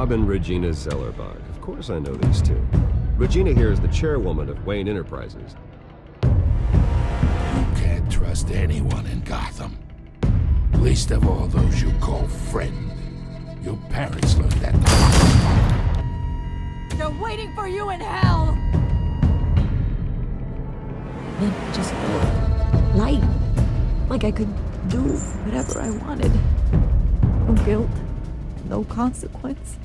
Bob and Regina Zellerbach. Of course I know these two. Regina here is the chairwoman of Wayne Enterprises. You can't trust anyone in Gotham. Least of all those you call friend. Your parents learned that. They're waiting for you in hell! It just felt light. Like I could do whatever I wanted. No guilt, no consequence.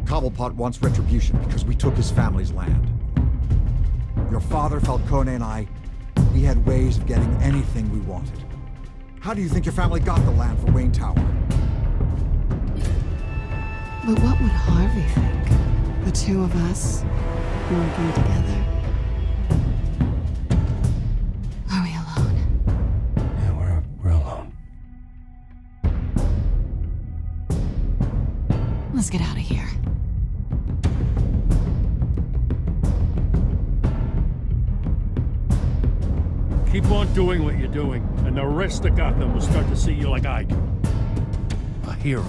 Cobblepot wants retribution because we took his family's land. Your father, Falcone, and I, we had ways of getting anything we wanted. How do you think your family got the land for Wayne Tower? But what would Harvey think? The two of us working together. Are we alone? Yeah, we're alone. Let's get out of here. Keep on doing what you're doing, and the rest of Gotham will start to see you like I do. A hero.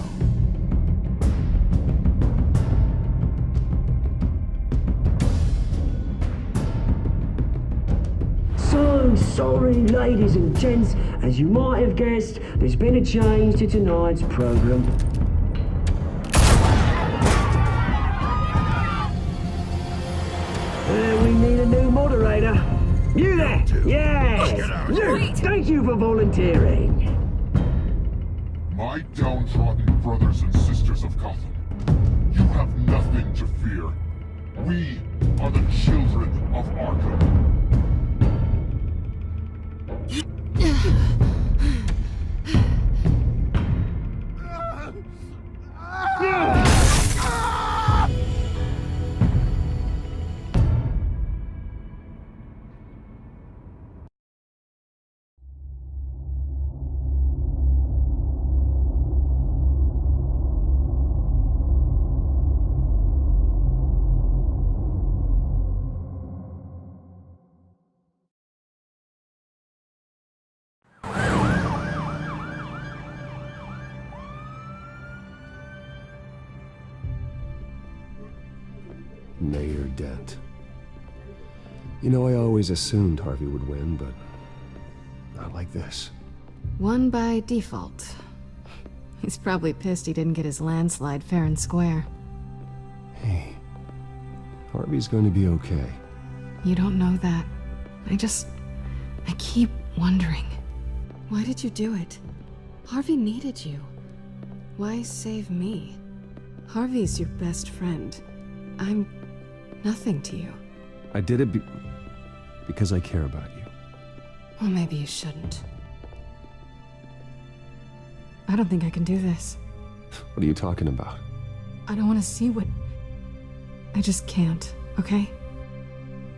So sorry, ladies and gents. As you might have guessed, there's been a change to tonight's program. We need a new moderator. You there? Yes! You! Thank you for volunteering. My downtrodden brothers and sisters of Gotham, you have nothing to fear. We are the children of Arkham. Mayor Dent. You know, I always assumed Harvey would win, but not like this. Won by default. He's probably pissed he didn't get his landslide fair and square. Hey, Harvey's going to be okay. You don't know that. I keep wondering. Why did you do it? Harvey needed you. Why save me? Harvey's your best friend. I'm nothing to you. I did it because I care about you. Well, maybe you shouldn't. I don't think I can do this. What are you talking about? I don't want to see what... I just can't, okay?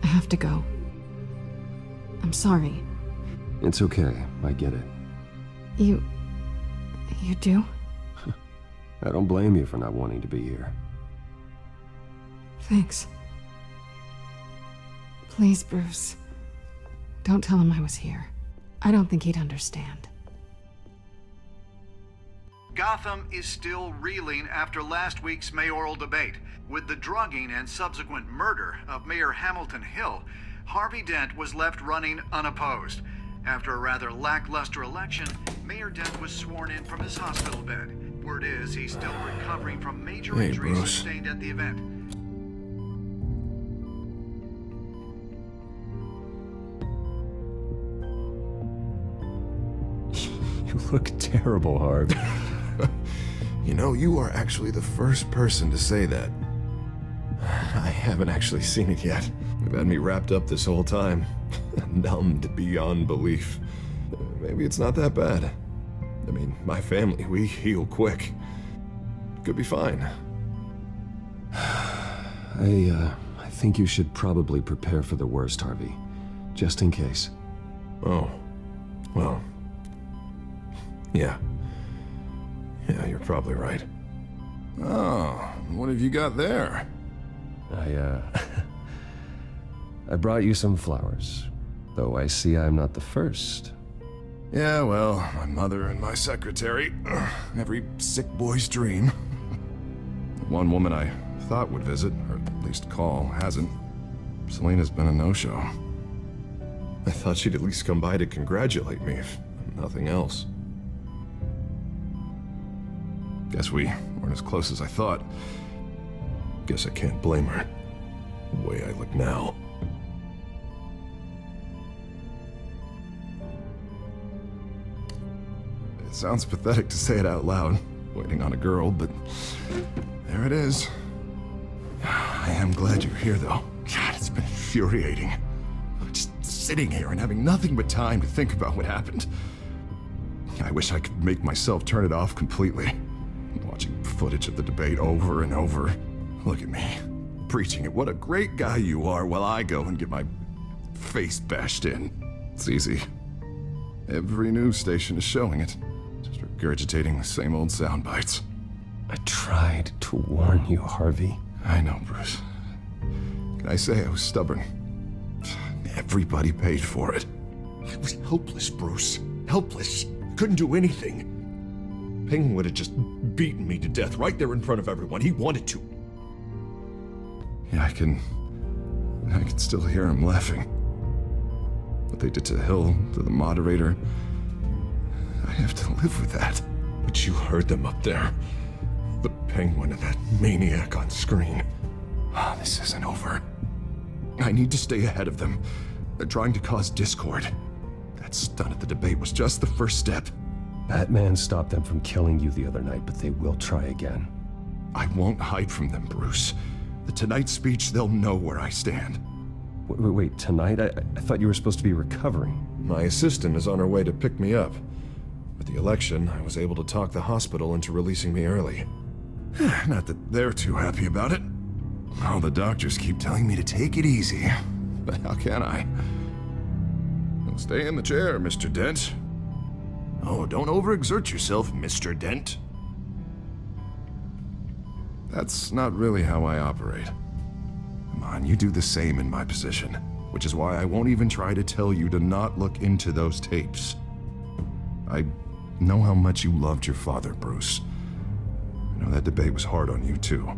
I have to go. I'm sorry. It's okay. I get it. You do? I don't blame you for not wanting to be here. Thanks. Please, Bruce. Don't tell him I was here. I don't think he'd understand. Gotham is still reeling after last week's mayoral debate. With the drugging and subsequent murder of Mayor Hamilton Hill, Harvey Dent was left running unopposed. After a rather lackluster election, Mayor Dent was sworn in from his hospital bed. Word is he's still recovering from major injuries sustained at the event. You look terrible, Harv. You know, you are actually the first person to say that. I haven't actually seen it yet. You've had me wrapped up this whole time. Numbed beyond belief. Maybe it's not that bad. I mean, my family, we heal quick. Could be fine. I think you should probably prepare for the worst, Harvey. Just in case. Oh. Well. Yeah. Yeah, you're probably right. Oh, what have you got there? I brought you some flowers. Though I see I'm not the first. Yeah, well, my mother and my secretary. Every sick boy's dream. One woman I thought would visit, or at least call, hasn't. Selena's been a no-show. I thought she'd at least come by to congratulate me, if nothing else. Guess we weren't as close as I thought. Guess I can't blame her. The way I look now. It sounds pathetic to say it out loud, waiting on a girl, but there it is. I am glad you're here, though. God, it's been infuriating. Just sitting here and having nothing but time to think about what happened. I wish I could make myself turn it off completely. Watching footage of the debate over and over. Look at me, preaching at what a great guy you are while I go and get my face bashed in. It's easy. Every news station is showing it. Just regurgitating the same old sound bites. I tried to warn you, Harvey. I know, Bruce. Can I say I was stubborn? Everybody paid for it. I was helpless, Bruce. Helpless. Couldn't do anything. Ping would have just beaten me to death right there in front of everyone. He wanted to. Yeah, I can still hear him laughing. What they did to Hill, to the moderator. I have to live with that. But you heard them up there. The Penguin and that maniac on screen. This isn't over. I need to stay ahead of them. They're trying to cause discord. That stunt at the debate was just the first step. Batman stopped them from killing you the other night, but they will try again. I won't hide from them, Bruce. The Tonight speech, they'll know where I stand. Wait, tonight? I thought you were supposed to be recovering. My assistant is on her way to pick me up. With the election, I was able to talk the hospital into releasing me early. Not that they're too happy about it. All the doctors keep telling me to take it easy. But how can I? Well, stay in the chair, Mr. Dent. Oh, don't overexert yourself, Mr. Dent. That's not really how I operate. Come on, you do the same in my position. Which is why I won't even try to tell you to not look into those tapes. I know how much you loved your father, Bruce. I know that debate was hard on you, too.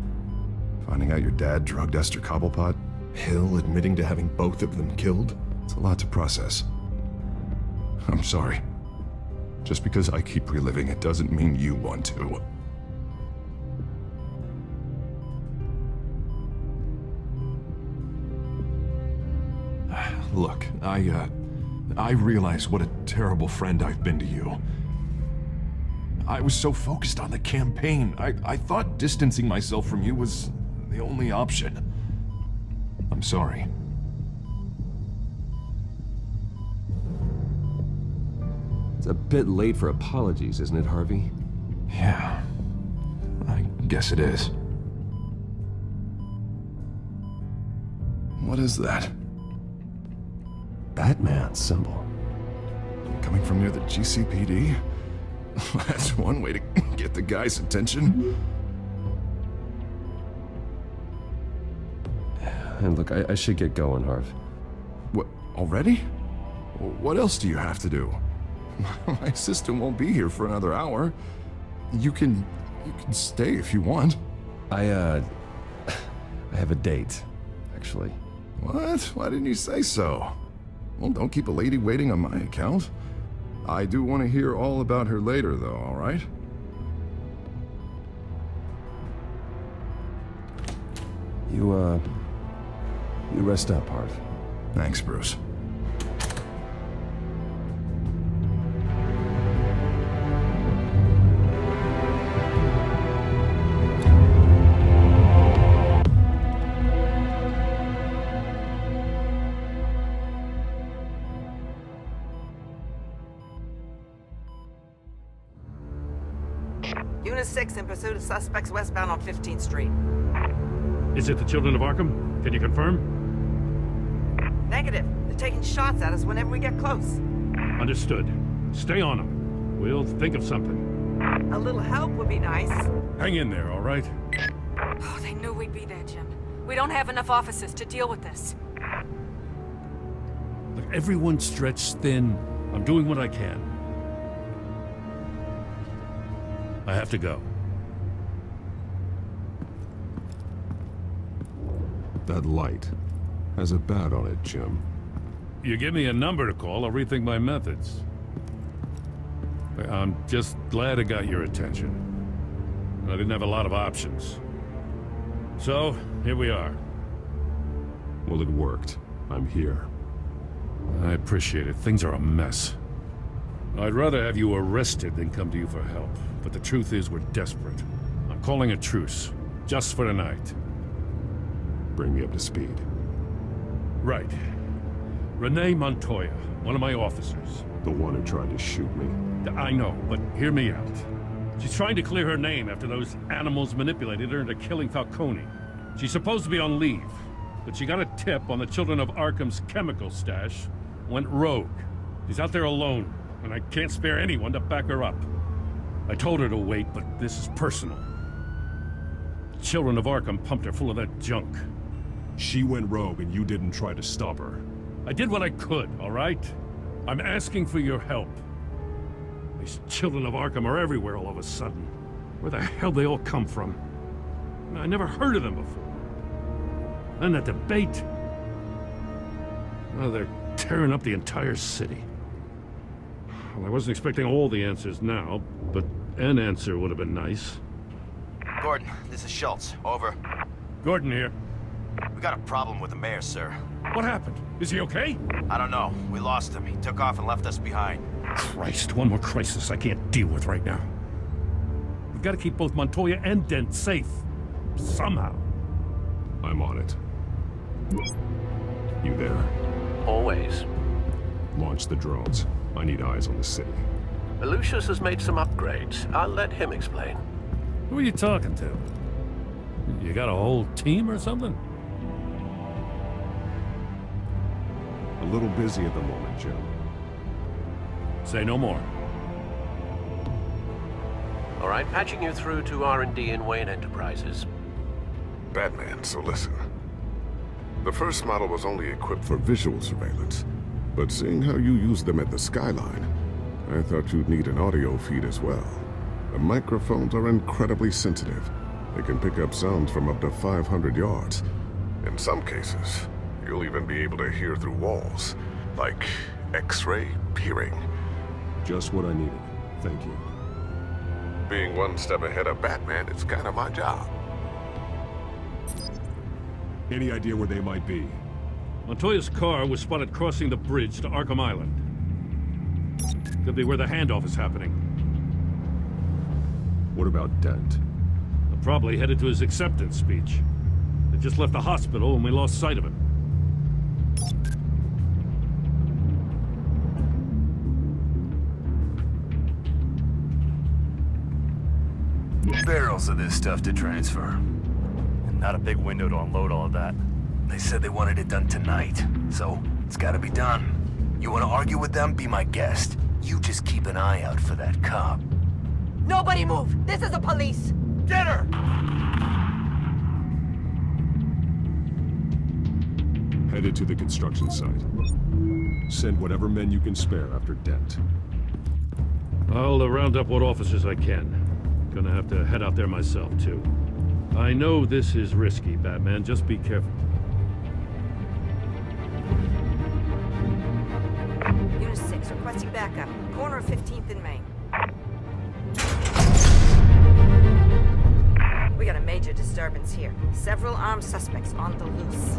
Finding out your dad drugged Esther Cobblepot, Hill admitting to having both of them killed. It's a lot to process. I'm sorry. Just because I keep reliving it doesn't mean you want to. Look, I realize what a terrible friend I've been to you. I was so focused on the campaign, I thought distancing myself from you was the only option. I'm sorry. It's a bit late for apologies, isn't it, Harvey? Yeah, I guess it is. What is that? Batman symbol. Coming from near the GCPD? That's one way to get the guy's attention. And look, I should get going, Harv. What, already? What else do you have to do? My assistant won't be here for another hour. You can stay if you want. I have a date, actually. What? Why didn't you say so? Well, don't keep a lady waiting on my account. I do want to hear all about her later, though, all right? You rest up, Harv. Thanks, Bruce. Unit 6 in pursuit of suspects westbound on 15th Street. Is it the Children of Arkham? Can you confirm? Negative. They're taking shots at us whenever we get close. Understood. Stay on them. We'll think of something. A little help would be nice. Hang in there, all right? Oh, they knew we'd be there, Jim. We don't have enough officers to deal with this. Look, everyone's stretched thin. I'm doing what I can. I have to go. That light has a bat on it, Jim. You give me a number to call, I'll rethink my methods. I'm just glad I got your attention. I didn't have a lot of options. So, here we are. Well, it worked. I'm here. I appreciate it. Things are a mess. I'd rather have you arrested than come to you for help. But the truth is, we're desperate. I'm calling a truce. Just for tonight. Bring me up to speed. Right. Renee Montoya, one of my officers. The one who tried to shoot me. I know, but hear me out. She's trying to clear her name after those animals manipulated her into killing Falcone. She's supposed to be on leave, but she got a tip on the Children of Arkham's chemical stash, went rogue. She's out there alone, and I can't spare anyone to back her up. I told her to wait, but this is personal. The Children of Arkham pumped her full of that junk. She went rogue and you didn't try to stop her. I did what I could, all right? I'm asking for your help. These Children of Arkham are everywhere all of a sudden. Where the hell they all come from? I never heard of them before. And that debate. Well, they're tearing up the entire city. Well, I wasn't expecting all the answers now, but an answer would have been nice. Gordon, this is Schultz. Over. Gordon here. We got a problem with the mayor, sir. What happened? Is he okay? I don't know. We lost him. He took off and left us behind. Christ, one more crisis I can't deal with right now. We've got to keep both Montoya and Dent safe. Somehow. I'm on it. You there? Always. Launch the drones. I need eyes on the city. Lucius has made some upgrades. I'll let him explain. Who are you talking to? You got a whole team or something? A little busy at the moment, Jim. Say no more. All right, patching you through to R&D in Wayne Enterprises. Batman, so listen. The first model was only equipped for visual surveillance, but seeing how you use them at the skyline, I thought you'd need an audio feed as well. The microphones are incredibly sensitive. They can pick up sounds from up to 500 yards. In some cases, you'll even be able to hear through walls, like X-ray peering. Just what I needed. Thank you. Being one step ahead of Batman, it's kind of my job. Any idea where they might be? Montoya's car was spotted crossing the bridge to Arkham Island. Could be where the handoff is happening. What about Dent? Probably headed to his acceptance speech. They just left the hospital and we lost sight of him. Barrels of this stuff to transfer. And not a big window to unload all of that. They said they wanted it done tonight, so it's gotta be done. You wanna argue with them? Be my guest. You just keep an eye out for that cop. Nobody move! This is the police! Get her! Headed to the construction site. Send whatever men you can spare after Dent. I'll round up what officers I can. Gonna have to head out there myself, too. I know this is risky, Batman. Just be careful. Unit 6, requesting backup. Corner of 15th and Main. We got a major disturbance here. Several armed suspects on the loose.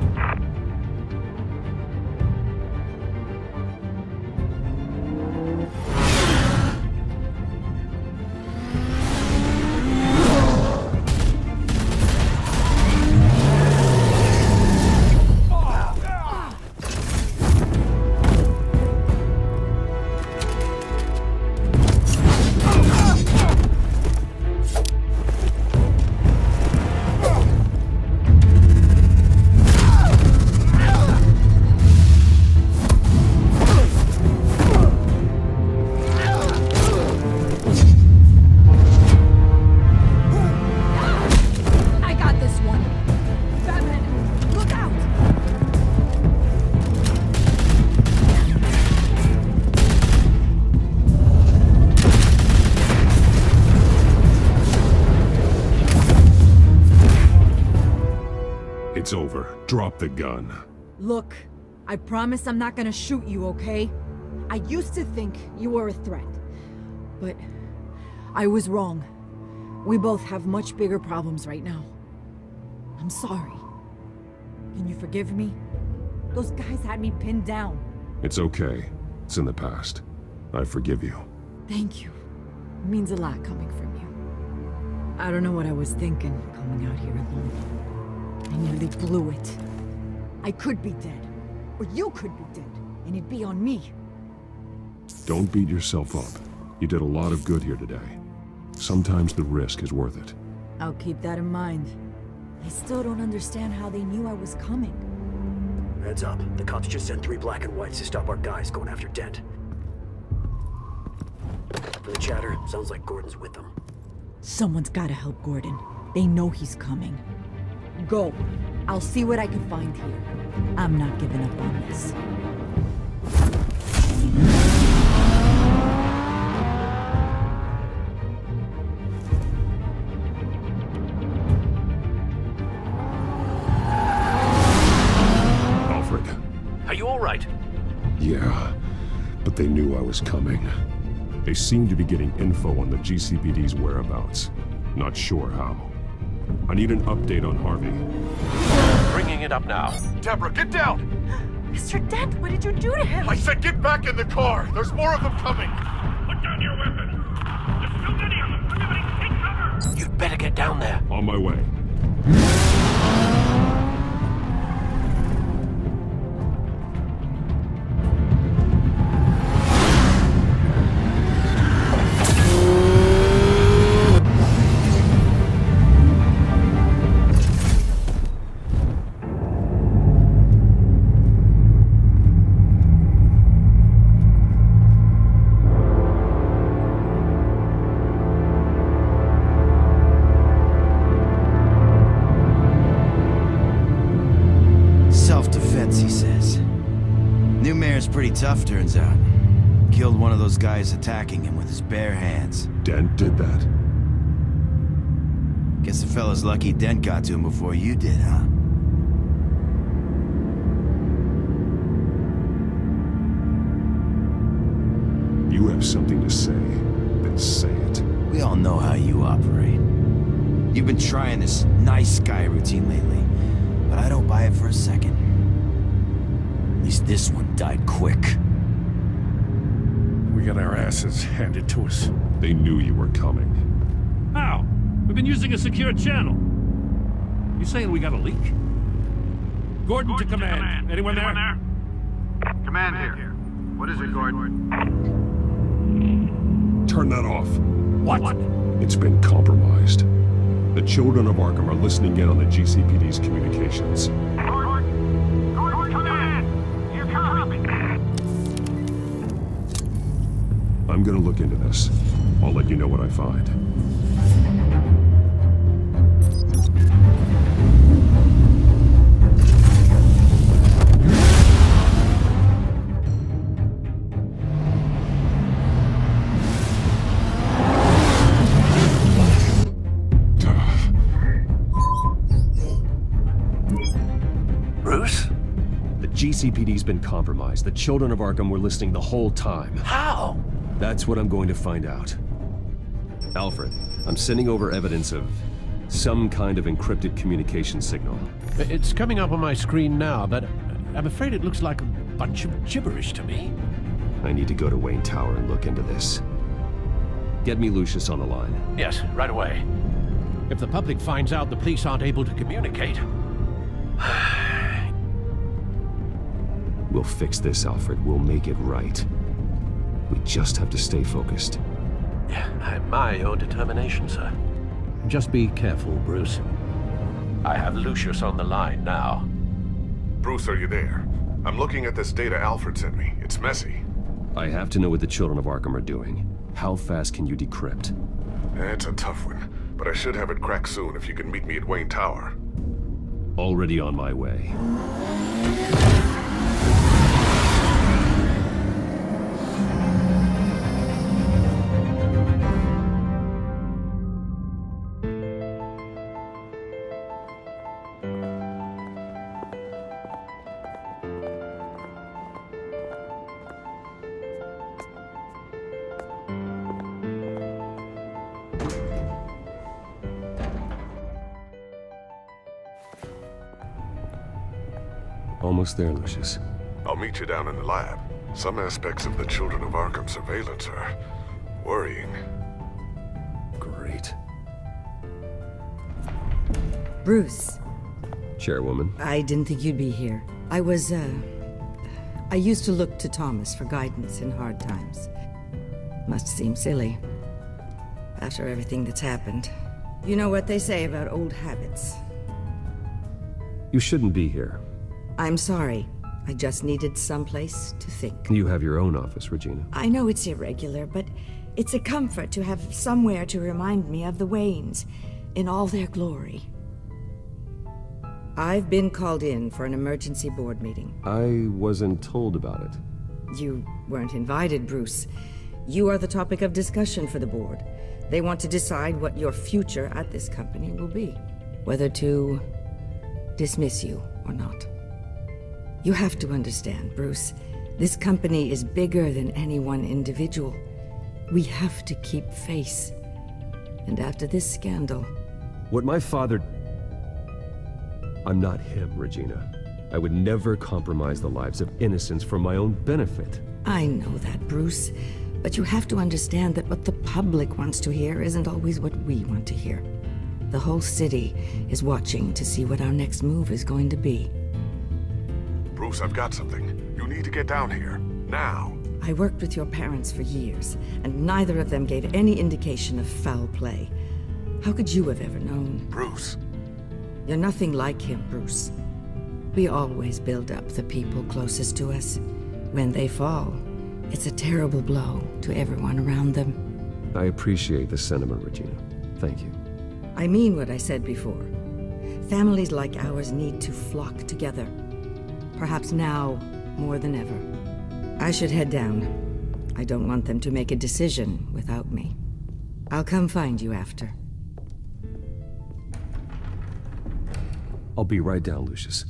It's over. Drop the gun. Look, I promise I'm not gonna shoot you, okay? I used to think you were a threat, but I was wrong. We both have much bigger problems right now. I'm sorry. Can you forgive me? Those guys had me pinned down. It's okay. It's in the past. I forgive you. Thank you. It means a lot coming from you. I don't know what I was thinking coming out here alone. I nearly blew it. I could be dead. Or you could be dead. And it'd be on me. Don't beat yourself up. You did a lot of good here today. Sometimes the risk is worth it. I'll keep that in mind. I still don't understand how they knew I was coming. Heads up. The cops just sent 3 black and whites to stop our guys going after Dent. For the chatter, sounds like Gordon's with them. Someone's gotta help Gordon. They know he's coming. Go. I'll see what I can find here. I'm not giving up on this. Alfred. Are you all right? Yeah, but they knew I was coming. They seem to be getting info on the GCPD's whereabouts. Not sure how. I need an update on Harvey. Bringing it up now. Deborah, get down! Mr. Dent, what did you do to him? I said get back in the car! There's more of them coming! Put down your weapon! There's too many of them! Everybody take cover! You'd better get down there. On my way. Self-defense, he says. New mayor's pretty tough, turns out. Killed one of those guys attacking him with his bare hands. Dent did that? Guess the fella's lucky Dent got to him before you did, huh? You have something to say, then say it. We all know how you operate. You've been trying this nice guy routine lately, but I don't buy it for a second. At least this one died quick. We got our asses handed to us. They knew you were coming. How? We've been using a secure channel. You saying we got a leak? Gordon to command. Anyone there? Command here. What is it, Gordon? Turn that off. What? It's been compromised. The children of Arkham are listening in on the GCPD's communications. Gordon, command! You're coming! I'm gonna look into this. I'll let you know what I find. Bruce? The GCPD's been compromised. The children of Arkham were listening the whole time. How? That's what I'm going to find out. Alfred, I'm sending over evidence of some kind of encrypted communication signal. It's coming up on my screen now, but I'm afraid it looks like a bunch of gibberish to me. I need to go to Wayne Tower and look into this. Get me Lucius on the line. Yes, right away. If the public finds out the police aren't able to communicate... We'll fix this, Alfred. We'll make it right. We just have to stay focused. Yeah, I admire your determination, sir. Just be careful, Bruce. I have Lucius on the line now. Bruce, are you there? I'm looking at this data Alfred sent me. It's messy. I have to know what the children of Arkham are doing. How fast can you decrypt? It's a tough one, but I should have it cracked soon if you can meet me at Wayne Tower. Already on my way. Almost there, Lucius. I'll meet you down in the lab. Some aspects of the Children of Arkham surveillance are worrying. Great. Bruce. Chairwoman. I didn't think you'd be here. I used to look to Thomas for guidance in hard times. Must seem silly. After everything that's happened. You know what they say about old habits. You shouldn't be here. I'm sorry. I just needed someplace to think. You have your own office, Regina. I know it's irregular, but it's a comfort to have somewhere to remind me of the Waynes in all their glory. I've been called in for an emergency board meeting. I wasn't told about it. You weren't invited, Bruce. You are the topic of discussion for the board. They want to decide what your future at this company will be. Whether to dismiss you or not. You have to understand, Bruce. This company is bigger than any one individual. We have to keep face. And after this scandal... What my father... I'm not him, Regina. I would never compromise the lives of innocents for my own benefit. I know that, Bruce. But you have to understand that what the public wants to hear isn't always what we want to hear. The whole city is watching to see what our next move is going to be. Bruce, I've got something. You need to get down here. Now. I worked with your parents for years, and neither of them gave any indication of foul play. How could you have ever known? Bruce. You're nothing like him, Bruce. We always build up the people closest to us. When they fall, it's a terrible blow to everyone around them. I appreciate the sentiment, Regina. Thank you. I mean what I said before. Families like ours need to flock together. Perhaps now more than ever. I should head down. I don't want them to make a decision without me. I'll come find you after. I'll be right down, Lucius.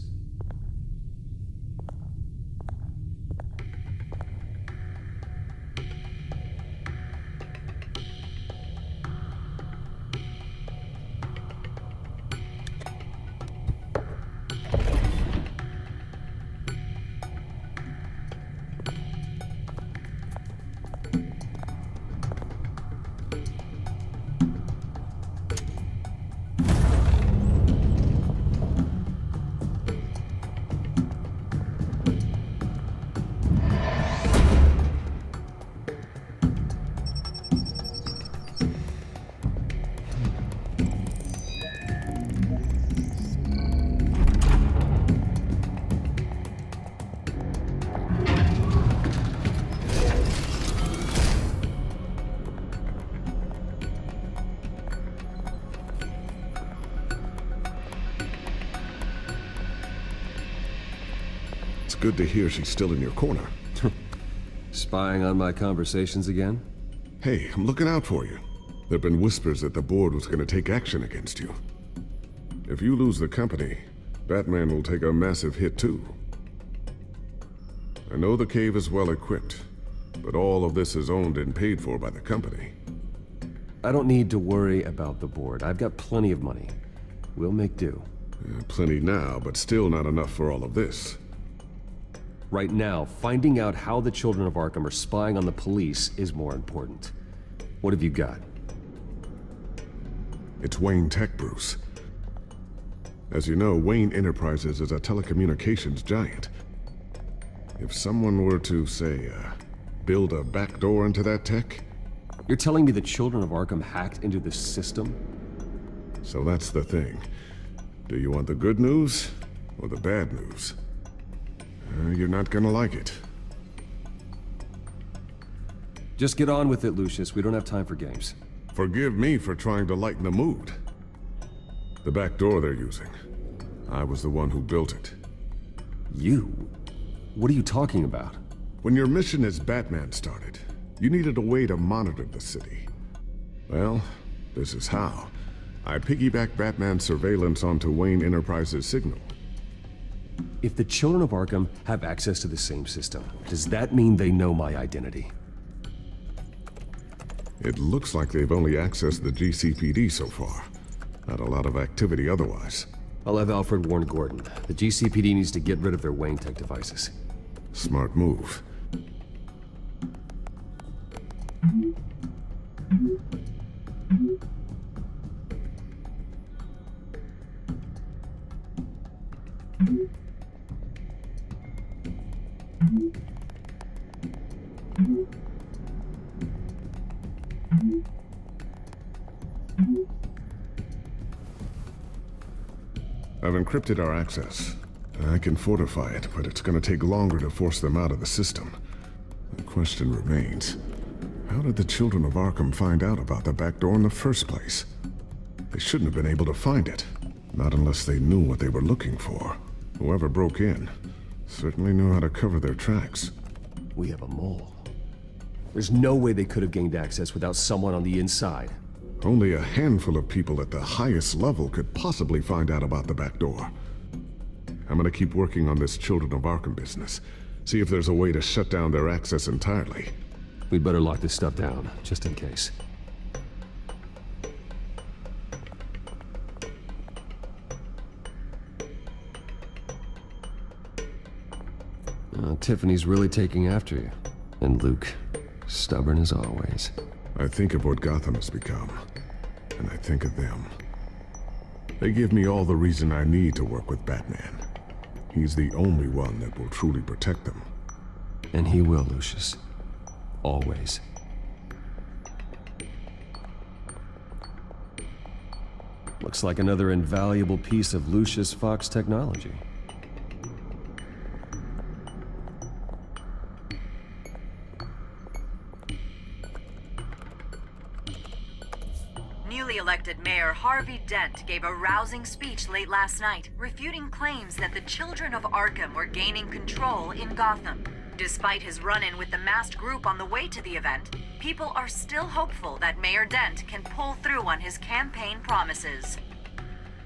Good to hear she's still in your corner. Spying on my conversations again? Hey, I'm looking out for you. There've been whispers that the board was gonna take action against you. If you lose the company, Batman will take a massive hit too. I know the cave is well equipped, but all of this is owned and paid for by the company. I don't need to worry about the board. I've got plenty of money. We'll make do. Plenty now, but still not enough for all of this. Right now, finding out how the Children of Arkham are spying on the police is more important. What have you got? It's Wayne Tech, Bruce. As you know, Wayne Enterprises is a telecommunications giant. If someone were to, say, build a backdoor into that tech... You're telling me the Children of Arkham hacked into this system? So that's the thing. Do you want the good news or the bad news? You're not gonna like it. Just get on with it, Lucius. We don't have time for games. Forgive me for trying to lighten the mood. The back door they're using. I was the one who built it. You? What are you talking about? When your mission as Batman started, you needed a way to monitor the city. Well, this is how. I piggybacked Batman's surveillance onto Wayne Enterprises' signal. If the Children of Arkham have access to the same system, does that mean they know my identity? It looks like they've only accessed the GCPD so far. Not a lot of activity otherwise. I'll have Alfred warn Gordon. The GCPD needs to get rid of their Wayne Tech devices. Smart move. I've encrypted our access. I can fortify it, but it's gonna take longer to force them out of the system. The question remains, how did the children of Arkham find out about the back door in the first place? They shouldn't have been able to find it. Not unless they knew what they were looking for. Whoever broke in certainly knew how to cover their tracks. We have a mole. There's no way they could have gained access without someone on the inside. Only a handful of people at the highest level could possibly find out about the back door. I'm gonna keep working on this Children of Arkham business. See if there's a way to shut down their access entirely. We'd better lock this stuff down, just in case. Tiffany's really taking after you. And Luke, stubborn as always. I think of what Gotham has become, and I think of them. They give me all the reason I need to work with Batman. He's the only one that will truly protect them. And he will, Lucius. Always. Looks like another invaluable piece of Lucius Fox technology. Newly elected Mayor Harvey Dent gave a rousing speech late last night, refuting claims that the children of Arkham were gaining control in Gotham. Despite his run-in with the masked group on the way to the event, people are still hopeful that Mayor Dent can pull through on his campaign promises.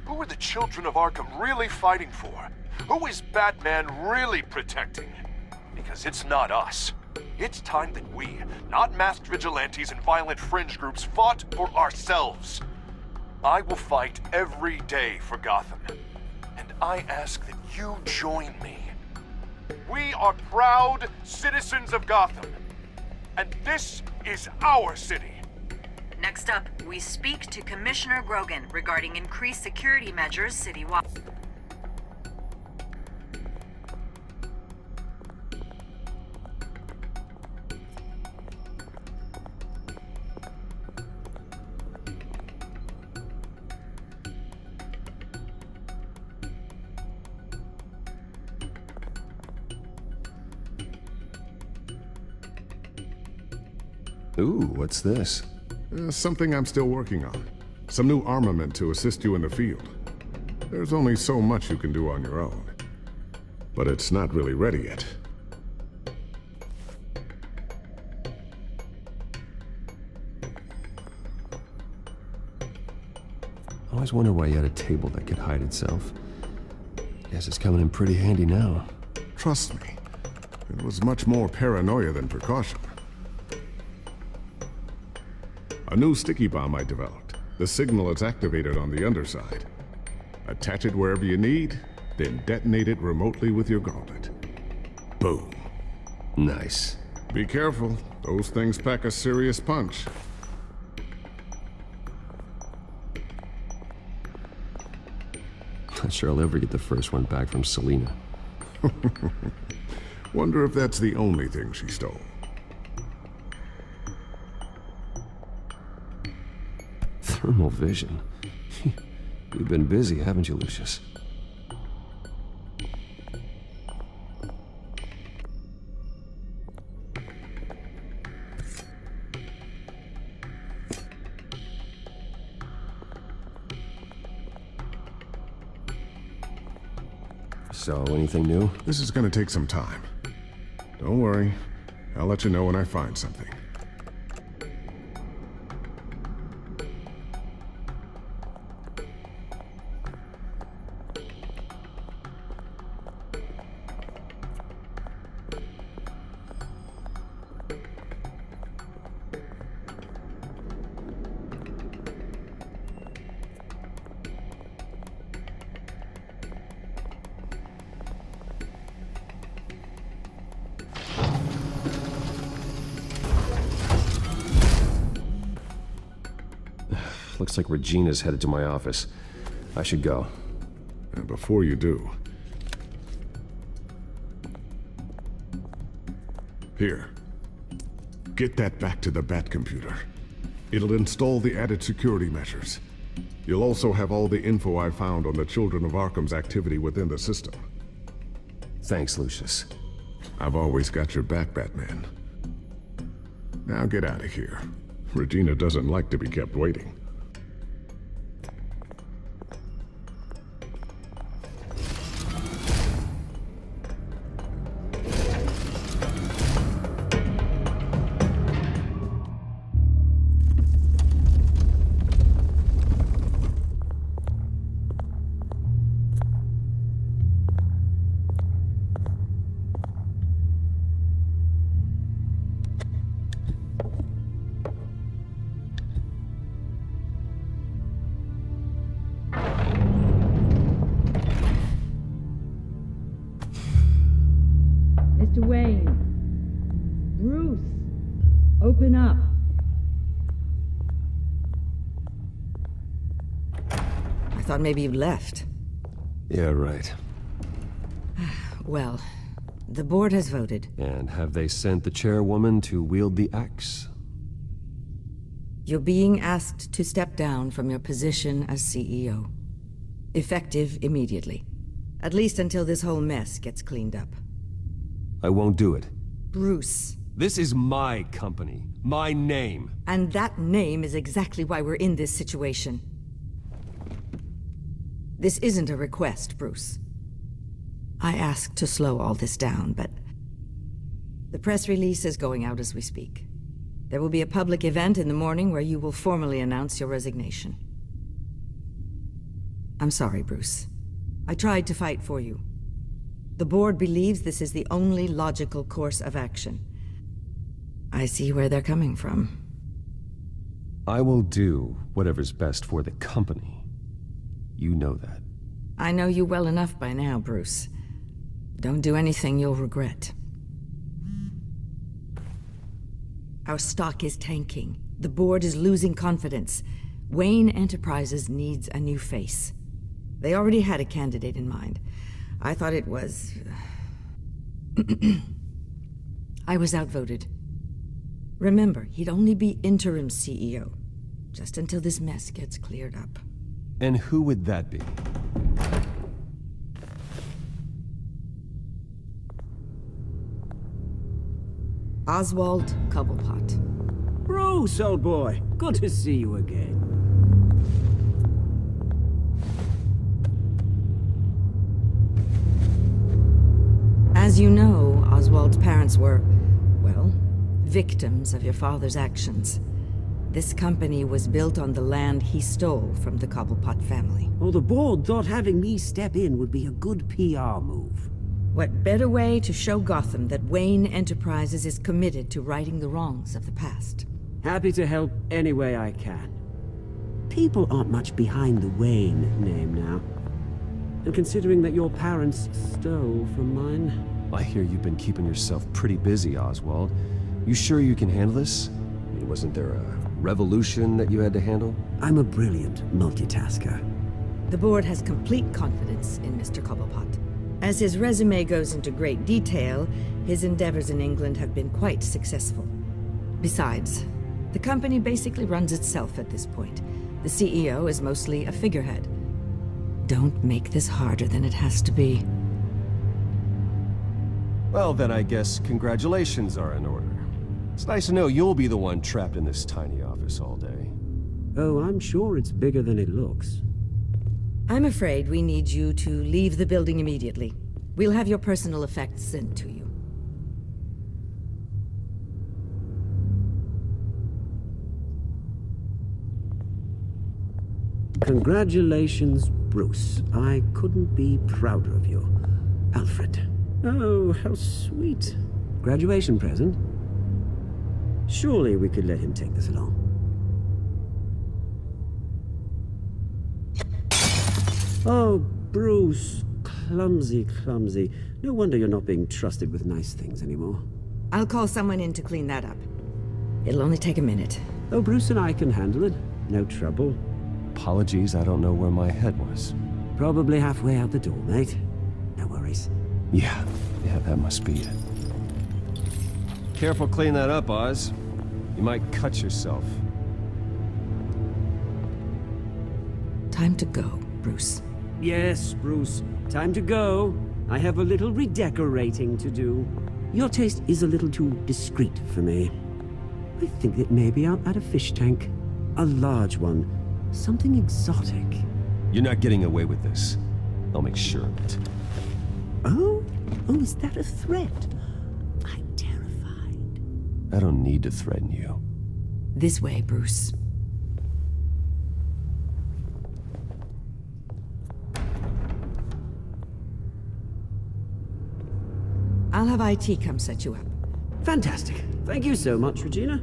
Who are the children of Arkham really fighting for? Who is Batman really protecting? Because it's not us. It's time that we, not masked vigilantes and violent fringe groups, fought for ourselves. I will fight every day for Gotham. And I ask that you join me. We are proud citizens of Gotham. And this is our city. Next up, we speak to Commissioner Grogan regarding increased security measures citywide. Ooh, what's this? Something I'm still working on. Some new armament to assist you in the field. There's only so much you can do on your own. But it's not really ready yet. I always wondered why you had a table that could hide itself. Guess it's coming in pretty handy now. Trust me, it was much more paranoia than precaution. A new sticky bomb I developed. The signal is activated on the underside. Attach it wherever you need, then detonate it remotely with your gauntlet. Boom. Nice. Be careful. Those things pack a serious punch. Not sure I'll ever get the first one back from Selina. Wonder if that's the only thing she stole. Thermal vision. You've been busy, haven't you, Lucius? So, anything new? This is gonna take some time. Don't worry. I'll let you know when I find something. Looks like Regina's headed to my office. I should go. And before you do... Here. Get that back to the Bat computer. It'll install the added security measures. You'll also have all the info I found on the Children of Arkham's activity within the system. Thanks, Lucius. I've always got your back, Batman. Now get out of here. Regina doesn't like to be kept waiting. Mr. Wayne. Bruce. Open up. I thought maybe you'd left. Yeah, right. Well, the board has voted. And have they sent the chairwoman to wield the axe? You're being asked to step down from your position as CEO. Effective immediately. At least until this whole mess gets cleaned up. I won't do it. Bruce. This is my company. My name. And that name is exactly why we're in this situation. This isn't a request, Bruce. I asked to slow all this down, but... the press release is going out as we speak. There will be a public event in the morning where you will formally announce your resignation. I'm sorry, Bruce. I tried to fight for you. The board believes this is the only logical course of action. I see where they're coming from. I will do whatever's best for the company. You know that. I know you well enough by now, Bruce. Don't do anything you'll regret. Our stock is tanking. The board is losing confidence. Wayne Enterprises needs a new face. They already had a candidate in mind. I thought it was... I was outvoted. Remember, he'd only be interim CEO, just until this mess gets cleared up. And who would that be? Oswald Cobblepot. Bruce, old boy. Good to see you again. As you know, Oswald's parents were, well, victims of your father's actions. This company was built on the land he stole from the Cobblepot family. Well, the board thought having me step in would be a good PR move. What better way to show Gotham that Wayne Enterprises is committed to righting the wrongs of the past? Happy to help any way I can. People aren't much behind the Wayne name now. And considering that your parents stole from mine... I hear you've been keeping yourself pretty busy, Oswald. You sure you can handle this? I mean, wasn't there a revolution that you had to handle? I'm a brilliant multitasker. The board has complete confidence in Mr. Cobblepot. As his resume goes into great detail, his endeavors in England have been quite successful. Besides, the company basically runs itself at this point. The CEO is mostly a figurehead. Don't make this harder than it has to be. Well, then I guess congratulations are in order. It's nice to know you'll be the one trapped in this tiny office all day. Oh, I'm sure it's bigger than it looks. I'm afraid we need you to leave the building immediately. We'll have your personal effects sent to you. Congratulations, Bruce. I couldn't be prouder of you. Alfred. Oh, how sweet. Graduation present? Surely we could let him take this along. Oh, Bruce. Clumsy, clumsy. No wonder you're not being trusted with nice things anymore. I'll call someone in to clean that up. It'll only take a minute. Oh, Bruce and I can handle it. No trouble. Apologies, I don't know where my head was. Probably halfway out the door, mate. No worries. Yeah, that must be it. Careful cleaning that up, Oz. You might cut yourself. Time to go, Bruce. Yes, Bruce. Time to go. I have a little redecorating to do. Your taste is a little too discreet for me. I think that maybe I'll add a fish tank. A large one. Something exotic. You're not getting away with this. I'll make sure of it. Oh? Oh, is that a threat? I'm terrified. I don't need to threaten you. This way, Bruce. I'll have IT come set you up. Fantastic. Thank you so much, Regina.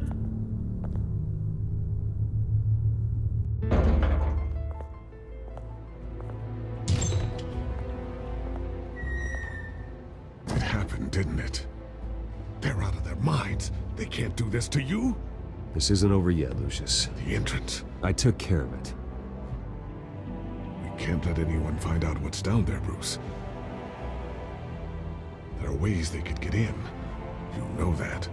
It happened, didn't it? They're out of their minds. They can't do this to you. This isn't over yet, Lucius. The entrance. I took care of it. We can't let anyone find out what's down there, Bruce. There are ways they could get in. You know that.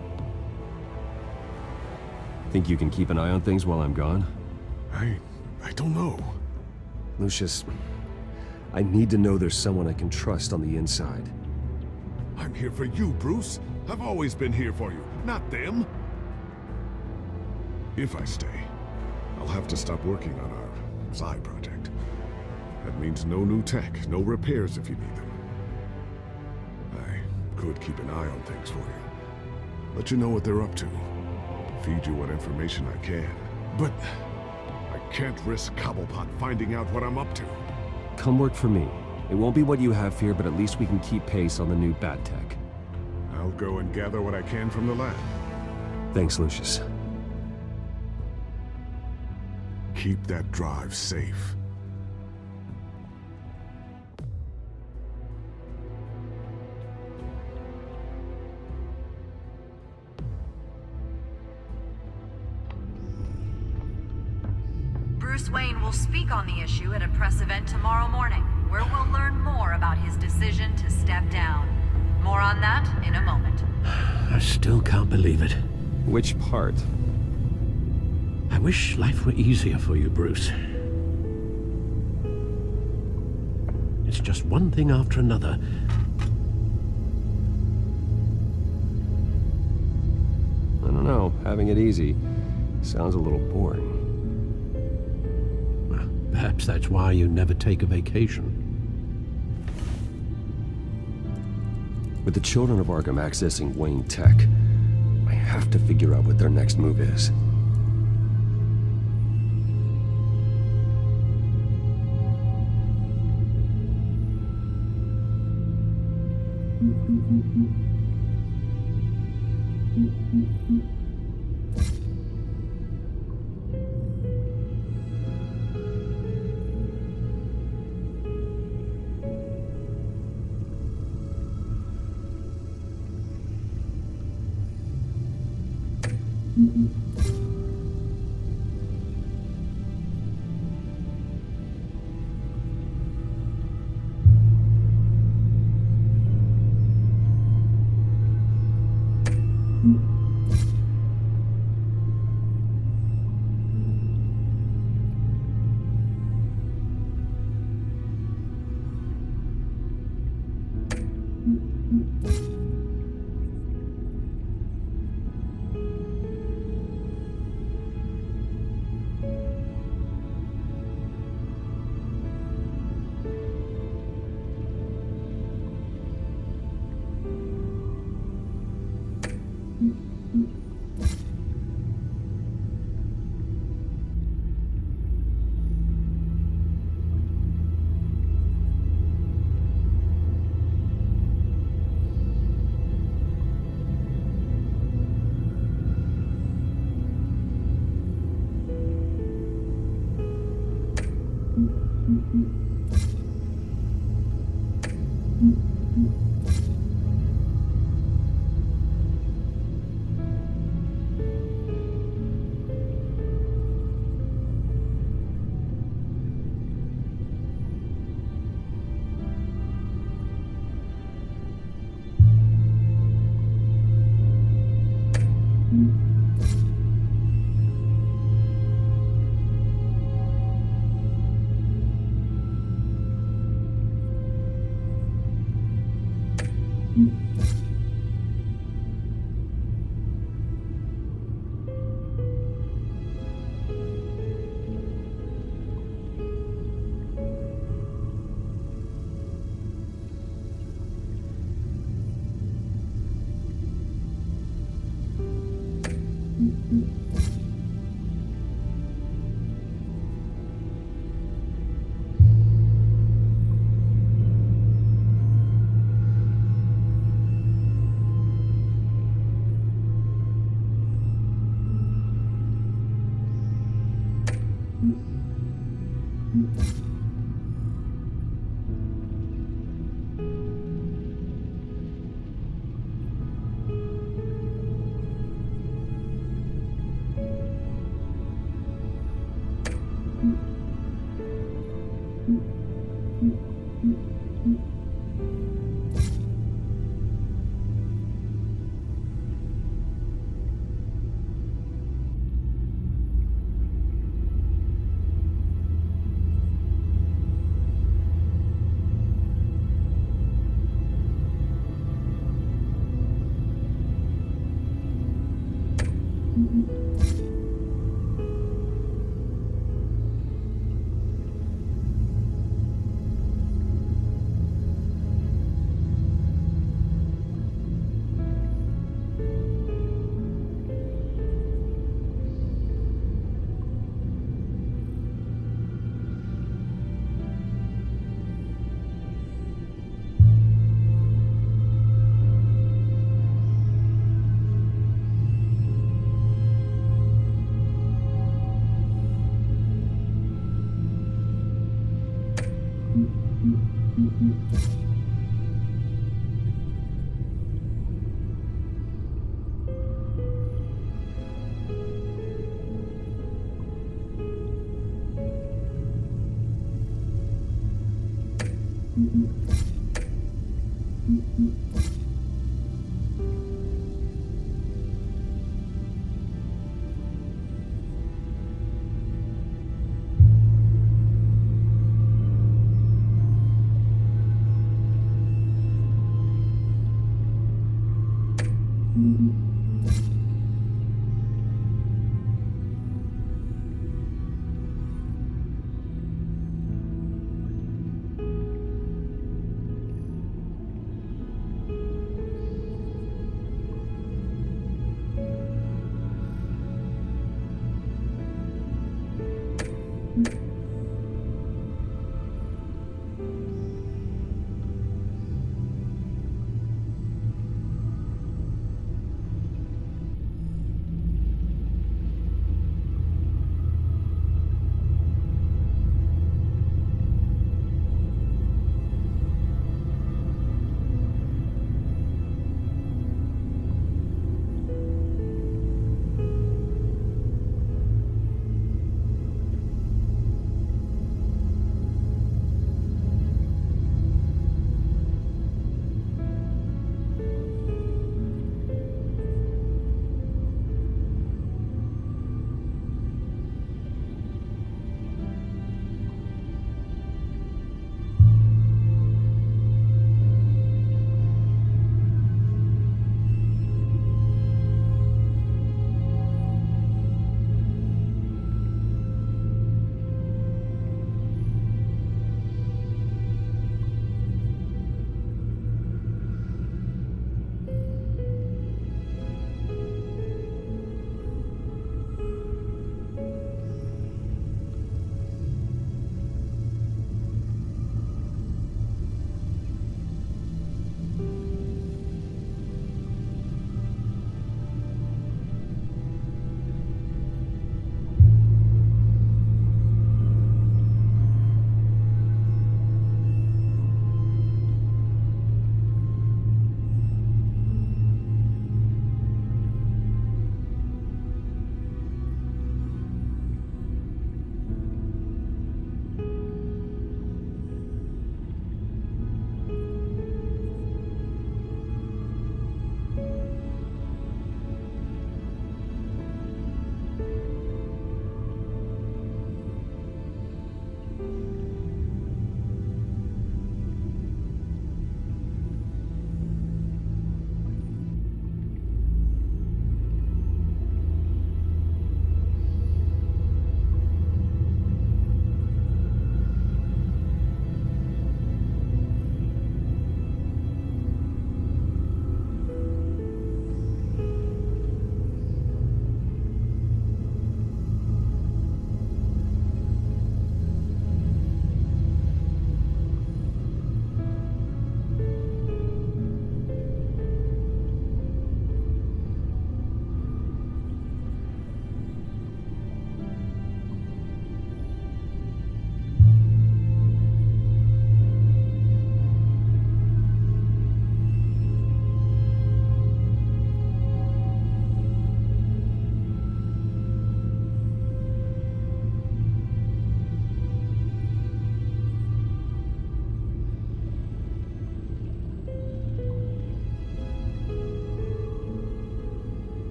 Think you can keep an eye on things while I'm gone? I don't know. Lucius, I need to know there's someone I can trust on the inside. I'm here for you, Bruce. I've always been here for you, not them. If I stay, I'll have to stop working on our side project. That means no new tech, no repairs if you need them. I could keep an eye on things for you. Let you know what they're up to. Feed you what information I can. But I can't risk Cobblepot finding out what I'm up to. Come work for me. It won't be what you have here, but at least we can keep pace on the new bat tech. I'll go and gather what I can from the lab. Thanks, Lucius. Keep that drive safe. Bruce Wayne will speak on the issue at a press event tomorrow morning, where we'll learn more about his decision to step down. More on that in a moment. I still can't believe it. Which part? I wish life were easier for you, Bruce. It's just one thing after another. I don't know. Having it easy sounds a little boring. Well, perhaps that's why you never take a vacation. With the children of Arkham accessing Wayne Tech, I have to figure out what their next move is.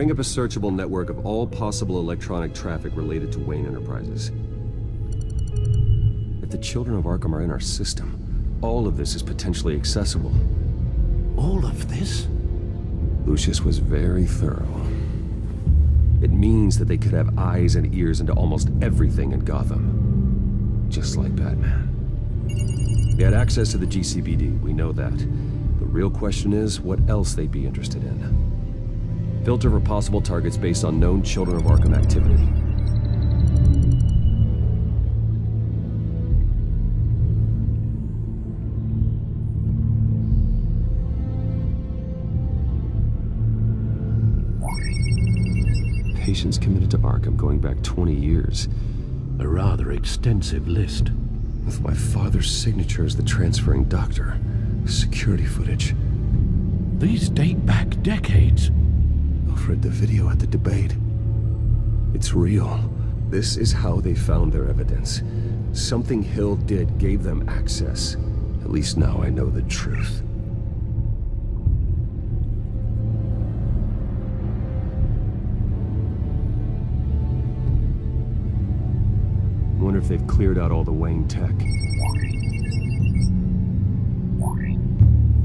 Bring up a searchable network of all possible electronic traffic related to Wayne Enterprises. If the children of Arkham are in our system, all of this is potentially accessible. All of this? Lucius was very thorough. It means that they could have eyes and ears into almost everything in Gotham. Just like Batman. They had access to the GCPD, we know that. The real question is, what else they'd be interested in. Filter for possible targets based on known Children of Arkham activity. Patients committed to Arkham going back 20 years. A rather extensive list. With my father's signature as the transferring doctor. Security footage. These date back decades. Alfred, the video at the debate. It's real. This is how they found their evidence. Something Hill did gave them access. At least now I know the truth. Wonder if they've cleared out all the Wayne tech.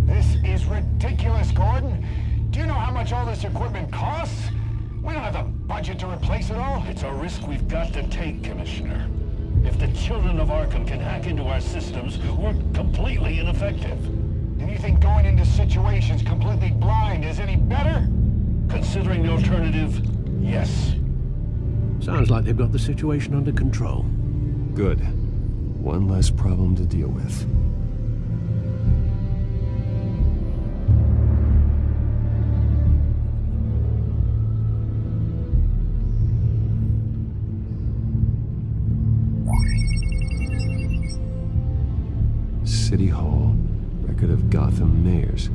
This is ridiculous, Gordon. Do you know how much all this equipment costs? We don't have the budget to replace it all. It's a risk we've got to take, Commissioner. If the Children of Arkham can hack into our systems, we're completely ineffective. And you think going into situations completely blind is any better? Considering the alternative, yes. Sounds like they've got the situation under control. Good. One less problem to deal with. City Hall. Record of Gotham mayors.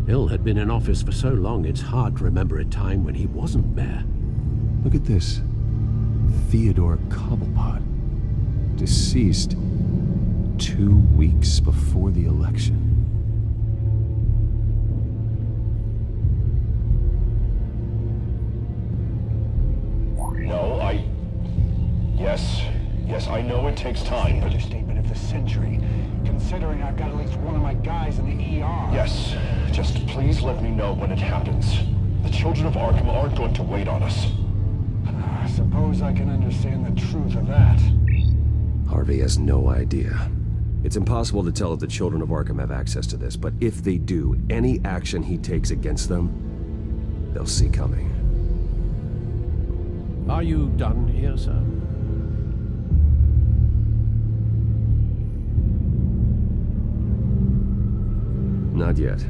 Hill had been in office for so long, it's hard to remember a time when he wasn't mayor. Look at this. Theodore Cobblepot. Deceased 2 weeks before the election. No, Yes, I know it takes time, but... Understatement of the century, considering I've got at least one of my guys in the ER. Yes, just please let me know when it happens. The Children of Arkham aren't going to wait on us. I suppose I can understand the truth of that. Harvey has no idea. It's impossible to tell if the Children of Arkham have access to this, but if they do, any action he takes against them, they'll see coming. Are you done here, sir? Not yet.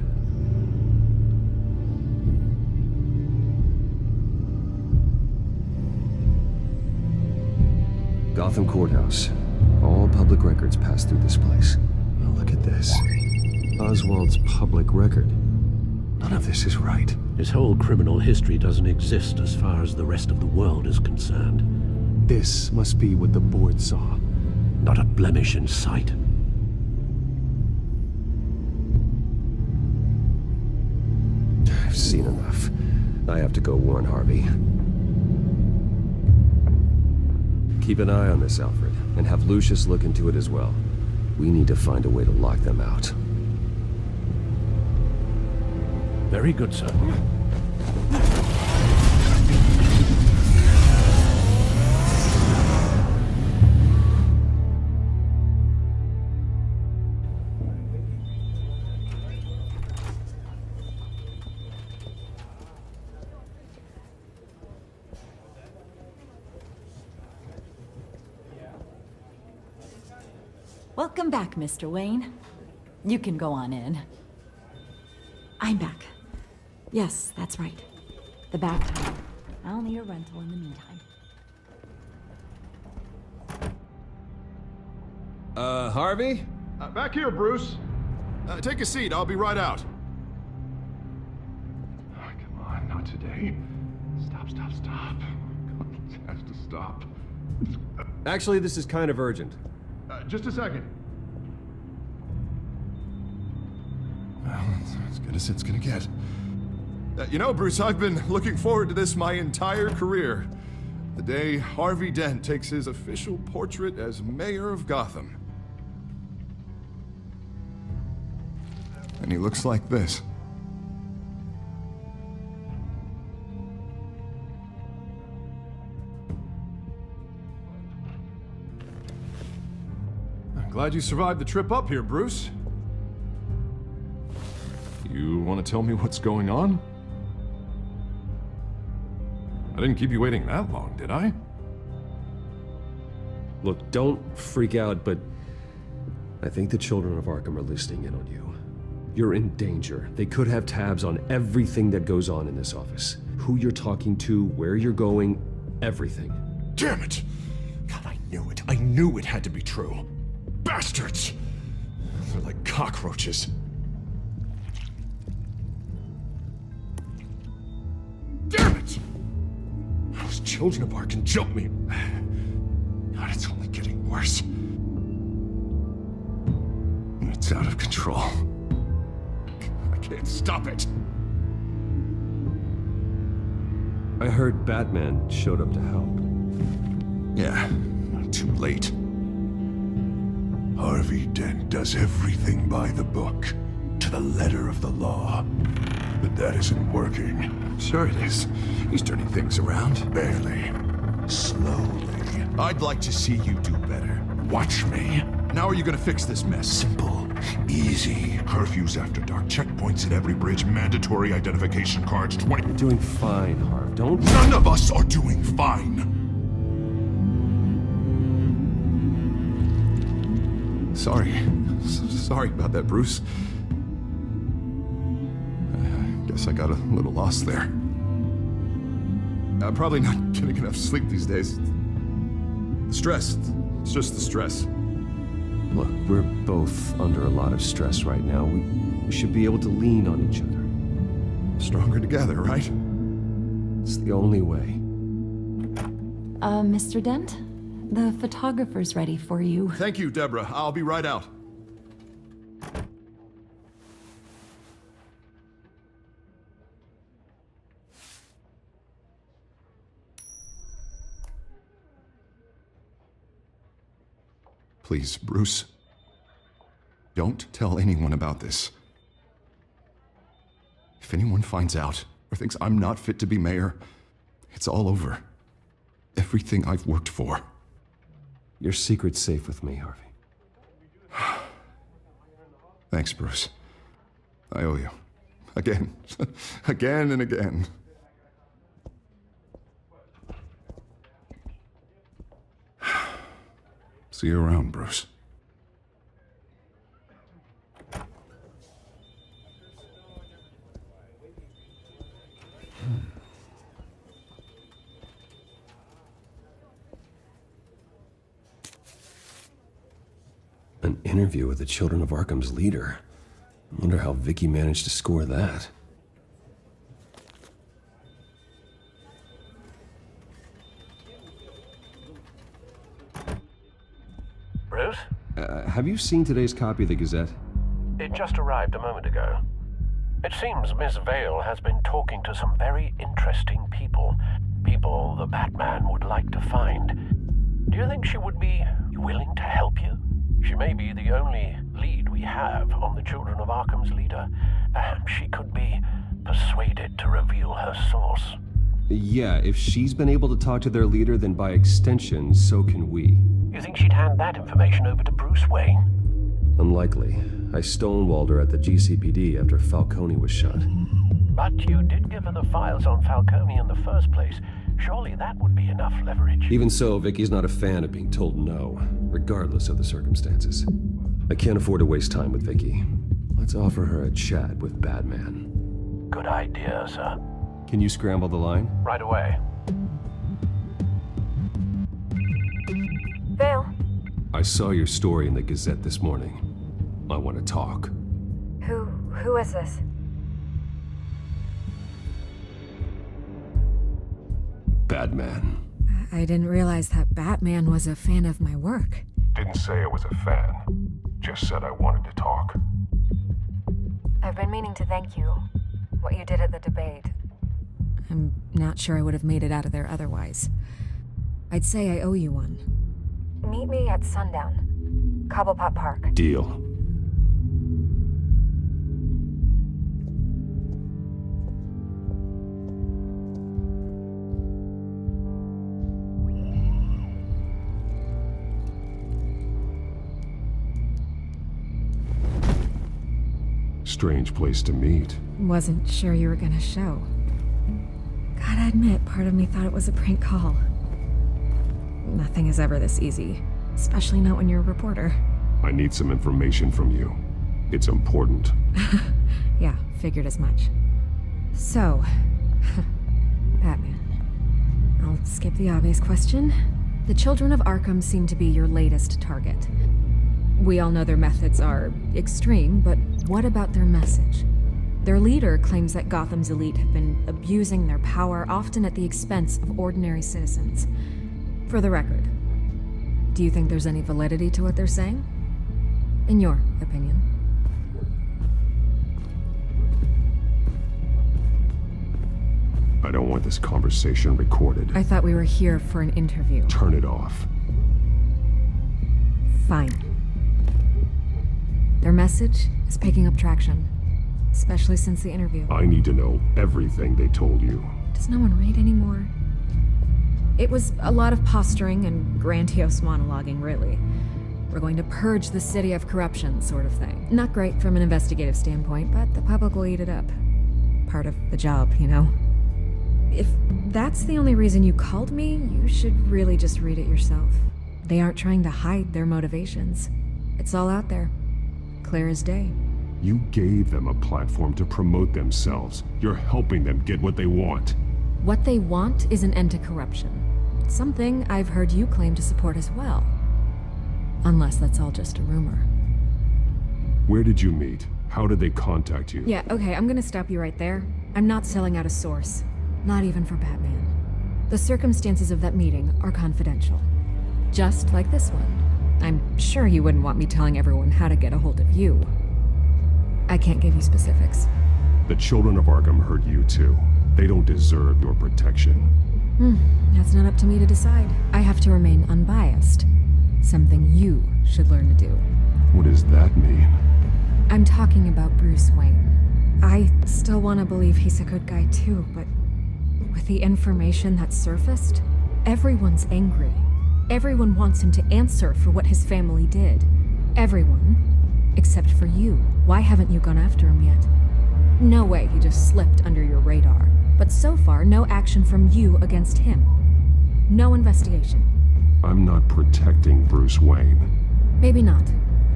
Gotham Courthouse. All public records pass through this place. Now look at this. Oswald's public record. None of this is right. His whole criminal history doesn't exist as far as the rest of the world is concerned. This must be what the board saw. Not a blemish in sight. I've seen enough. I have to go warn Harvey. Keep an eye on this, Alfred, and have Lucius look into it as well. We need to find a way to lock them out. Very good, sir. Welcome back, Mr. Wayne. You can go on in. I'm back. Yes, that's right. The back time. I'll need a rental in the meantime. Harvey? Back here, Bruce. Take a seat, I'll be right out. Oh, come on, not today. Stop. It has to stop. Actually, this is kind of urgent. Just a second. Well, it's as good as it's gonna get. You know, Bruce, I've been looking forward to this my entire career. The day Harvey Dent takes his official portrait as mayor of Gotham. And he looks like this. I'm glad you survived the trip up here, Bruce. You want to tell me what's going on? I didn't keep you waiting that long, did I? Look, don't freak out, but I think the children of Arkham are listening in on you. You're in danger. They could have tabs on everything that goes on in this office. Who you're talking to, where you're going, everything. Damn it! God, I knew it. I knew it had to be true. Bastards! They're like cockroaches. Damn it! Those children of Arkham jumped me. God, it's only getting worse. It's out of control. I can't stop it. I heard Batman showed up to help. Yeah, too late. Harvey Dent does everything by the book, to the letter of the law. But that isn't working. Sure it is. He's turning things around. Barely. Slowly. I'd like to see you do better. Watch me. Now are you gonna fix this mess? Simple. Easy. Curfews after dark. Checkpoints at every bridge. Mandatory identification cards. 20... You're doing fine, Harv. Don't... None of us are doing fine! Sorry. Sorry about that, Bruce. Guess I got a little lost there. I'm probably not getting enough sleep these days. The stress. It's just the stress. Look, we're both under a lot of stress right now. We should be able to lean on each other. Stronger together, right? It's the only way. Mr. Dent? The photographer's ready for you. Thank you, Deborah. I'll be right out. Please, Bruce. Don't tell anyone about this. If anyone finds out or thinks I'm not fit to be mayor, it's all over. Everything I've worked for. Your secret's safe with me, Harvey. Thanks, Bruce. I owe you. Again. Again and again. See you around, Bruce. An interview with the Children of Arkham's leader. I wonder how Vicky managed to score that. Bruce? Have you seen today's copy of the Gazette? It just arrived a moment ago. It seems Miss Vale has been talking to some very interesting people. People the Batman would like to find. Do you think she would be willing to help you? She may be the only lead we have on the Children of Arkham's leader. Perhaps she could be persuaded to reveal her source. Yeah, if she's been able to talk to their leader, then by extension, so can we. You think she'd hand that information over to Bruce Wayne? Unlikely. I stonewalled her at the GCPD after Falcone was shot. But you did give her the files on Falcone in the first place. Surely that would be enough leverage. Even so, Vicky's not a fan of being told no, regardless of the circumstances. I can't afford to waste time with Vicky. Let's offer her a chat with Batman. Good idea, sir. Can you scramble the line? Right away. Vale. I saw your story in the Gazette this morning. I want to talk. Who is this? Batman. I didn't realize that Batman was a fan of my work. Didn't say I was a fan. Just said I wanted to talk. I've been meaning to thank you. what you did at the debate. I'm not sure I would have made it out of there otherwise. I'd say I owe you one. Meet me at sundown. Cobblepot Park. Deal. Strange place to meet. Wasn't sure you were gonna show. Gotta admit, part of me thought it was a prank call. Nothing is ever this easy, especially not when you're a reporter. I need some information from you. It's important. Yeah, figured as much. So, Batman. I'll skip the obvious question. The Children of Arkham seem to be your latest target. We all know their methods are extreme, but what about their message? Their leader claims that Gotham's elite have been abusing their power, often at the expense of ordinary citizens. For the record, do you think there's any validity to what they're saying? In your opinion? I don't want this conversation recorded. I thought we were here for an interview. Turn it off. Fine. Their message is picking up traction, especially since the interview. I need to know everything they told you. Does no one read anymore? It was a lot of posturing and grandiose monologuing, really. We're going to purge the city of corruption, sort of thing. Not great from an investigative standpoint, but the public will eat it up. Part of the job, you know? If that's the only reason you called me, you should really just read it yourself. They aren't trying to hide their motivations. It's all out there. Clear as day. You gave them a platform to promote themselves. You're helping them get what they want. What they want is an end to corruption. Something I've heard you claim to support as well. Unless that's all just a rumor. Where did you meet? How did they contact you? Yeah, okay, I'm gonna stop you right there. I'm not selling out a source. Not even for Batman. The circumstances of that meeting are confidential. Just like this one. I'm sure you wouldn't want me telling everyone how to get a hold of you. I can't give you specifics. The Children of Arkham hurt you too. They don't deserve your protection. That's not up to me to decide. I have to remain unbiased. Something you should learn to do. What does that mean? I'm talking about Bruce Wayne. I still want to believe he's a good guy too, but with the information that surfaced, everyone's angry. Everyone wants him to answer for what his family did. Everyone, except for you. Why haven't you gone after him yet? No way he just slipped under your radar. But so far, no action from you against him. No investigation. I'm not protecting Bruce Wayne. Maybe not.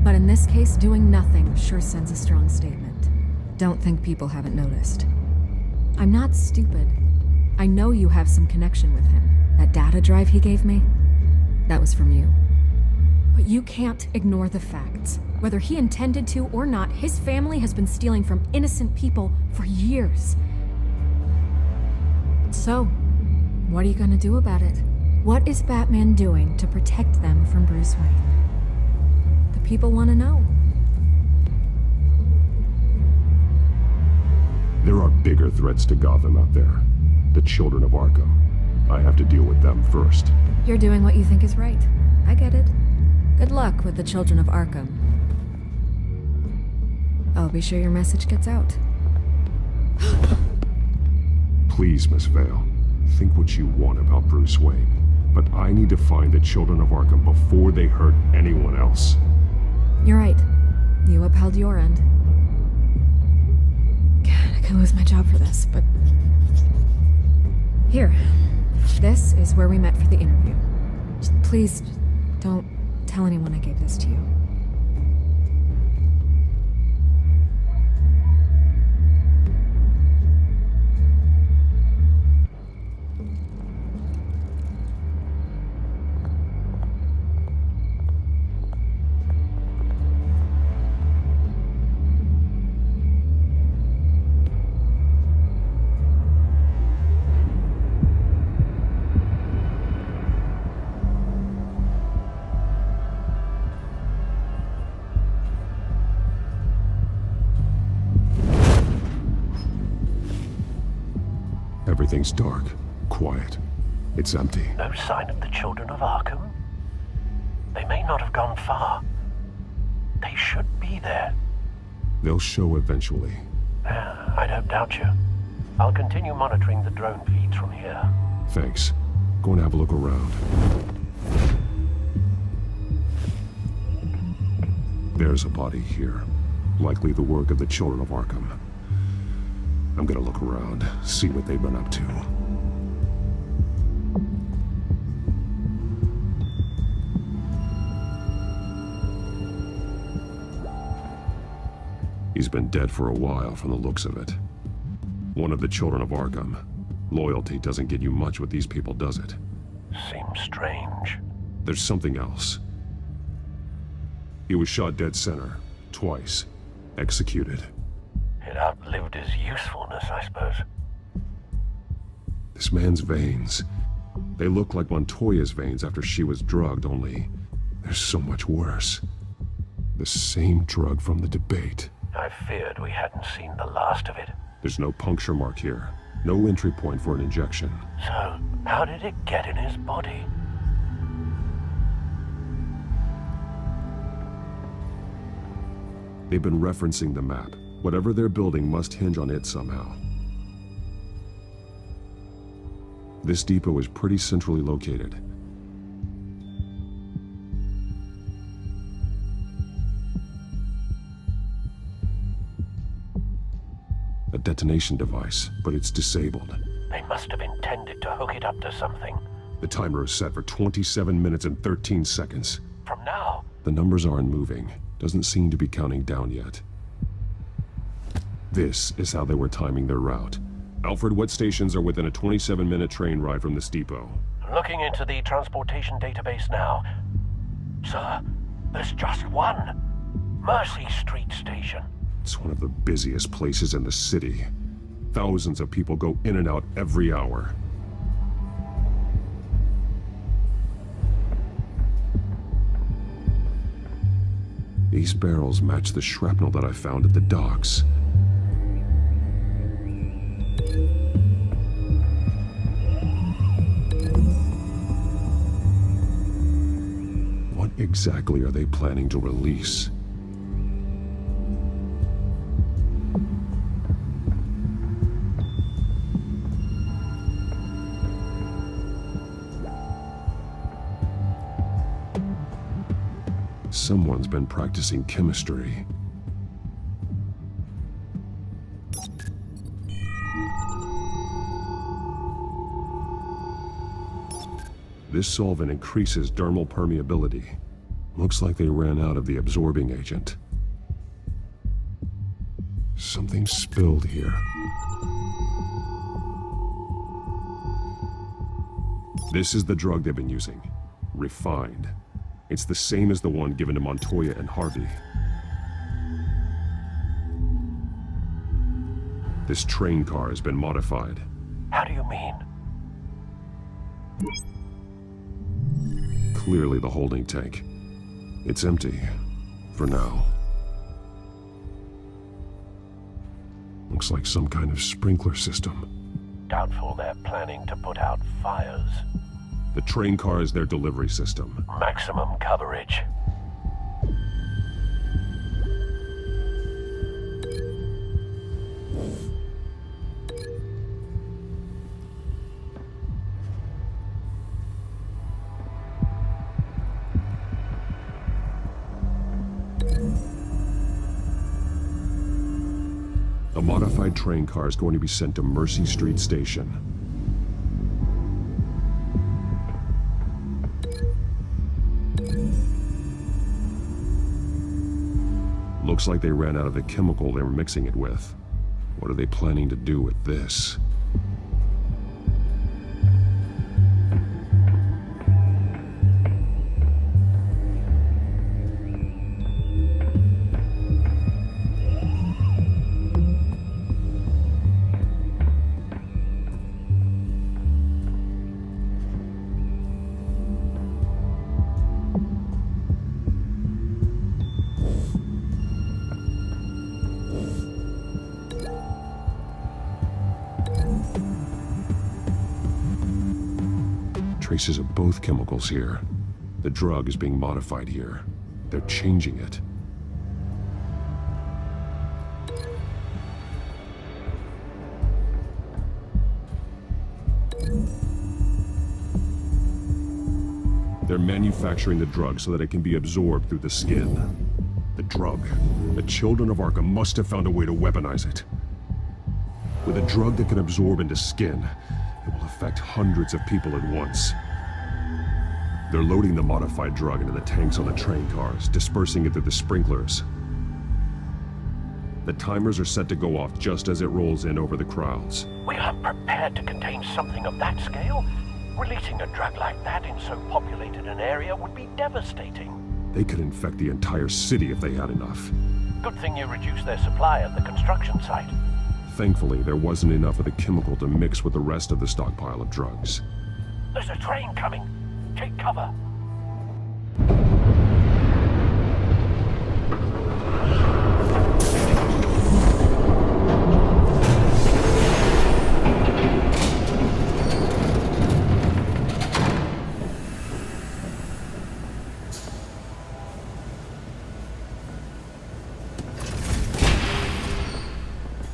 But in this case, doing nothing sure sends a strong statement. Don't think people haven't noticed. I'm not stupid. I know you have some connection with him. That data drive he gave me, that was from you. But you can't ignore the facts. Whether he intended to or not, his family has been stealing from innocent people for years. So, what are you gonna do about it? What is Batman doing to protect them from Bruce Wayne? The people want to know. There are bigger threats to Gotham out there. The Children of Arkham. I have to deal with them first. You're doing what you think is right. I get it. Good luck with the Children of Arkham. I'll be sure your message gets out. Please, Miss Vale, think what you want about Bruce Wayne. But I need to find the Children of Arkham before they hurt anyone else. You're right. You upheld your end. God, I could lose my job for this, but... Here. This is where we met for the interview. Just please, don't tell anyone I gave this to you. Everything's dark, quiet. It's empty. No sign of the children of Arkham? They may not have gone far. They should be there. They'll show eventually. I don't doubt you. I'll continue monitoring the drone feeds from here. Thanks. Go and have a look around. There's a body here. Likely the work of the children of Arkham. I'm gonna look around, see what they've been up to. He's been dead for a while from the looks of it. One of the children of Arkham. Loyalty doesn't get you much with these people, does it? Seems strange. There's something else. He was shot dead center, twice. Executed. It outlived his usefulness, I suppose. This man's veins. They look like Montoya's veins after she was drugged, only they're so much worse. The same drug from the debate. I feared we hadn't seen the last of it. There's no puncture mark here. No entry point for an injection. So, how did it get in his body? They've been referencing the map. Whatever they're building must hinge on it somehow. This depot is pretty centrally located. A detonation device, but it's disabled. They must have intended to hook it up to something. The timer is set for 27 minutes and 13 seconds. From now? The numbers aren't moving. Doesn't seem to be counting down yet. This is how they were timing their route. Alfred, what stations are within a 27-minute train ride from this depot? Looking into the transportation database now. Sir, there's just one. Mercy Street Station. It's one of the busiest places in the city. Thousands of people go in and out every hour. These barrels match the shrapnel that I found at the docks. What exactly are they planning to release? Someone's been practicing chemistry. This solvent increases dermal permeability. Looks like they ran out of the absorbing agent. Something spilled here. This is the drug they've been using. Refined. It's the same as the one given to Montoya and Harvey. This train car has been modified. How do you mean? Clearly the holding tank. It's empty. For now. Looks like some kind of sprinkler system. Doubtful they're planning to put out fires. The train car is their delivery system. Maximum coverage. A modified train car is going to be sent to Mercy Street Station. Looks like they ran out of the chemical they were mixing it with. What are they planning to do with this? Traces of both chemicals here. The drug is being modified here. They're changing it. They're manufacturing the drug so that it can be absorbed through the skin. The drug. The children of Arkham must have found a way to weaponize it. With a drug that can absorb into skin, it will affect hundreds of people at once. They're loading the modified drug into the tanks on the train cars, dispersing it through the sprinklers. The timers are set to go off just as it rolls in over the crowds. We aren't prepared to contain something of that scale. Releasing a drug like that in so populated an area would be devastating. They could infect the entire city if they had enough. Good thing you reduced their supply at the construction site. Thankfully, there wasn't enough of the chemical to mix with the rest of the stockpile of drugs. There's a train coming. Take cover.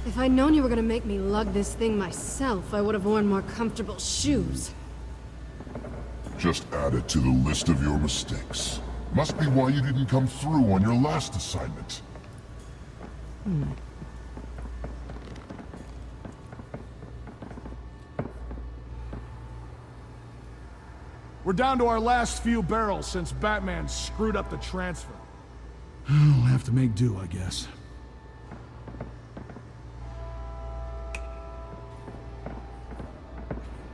If I'd known you were gonna make me lug this thing myself, I would have worn more comfortable shoes. Just add it to the list of your mistakes. Must be why you didn't come through on your last assignment. We're down to our last few barrels since Batman screwed up the transfer. We'll have to make do, I guess.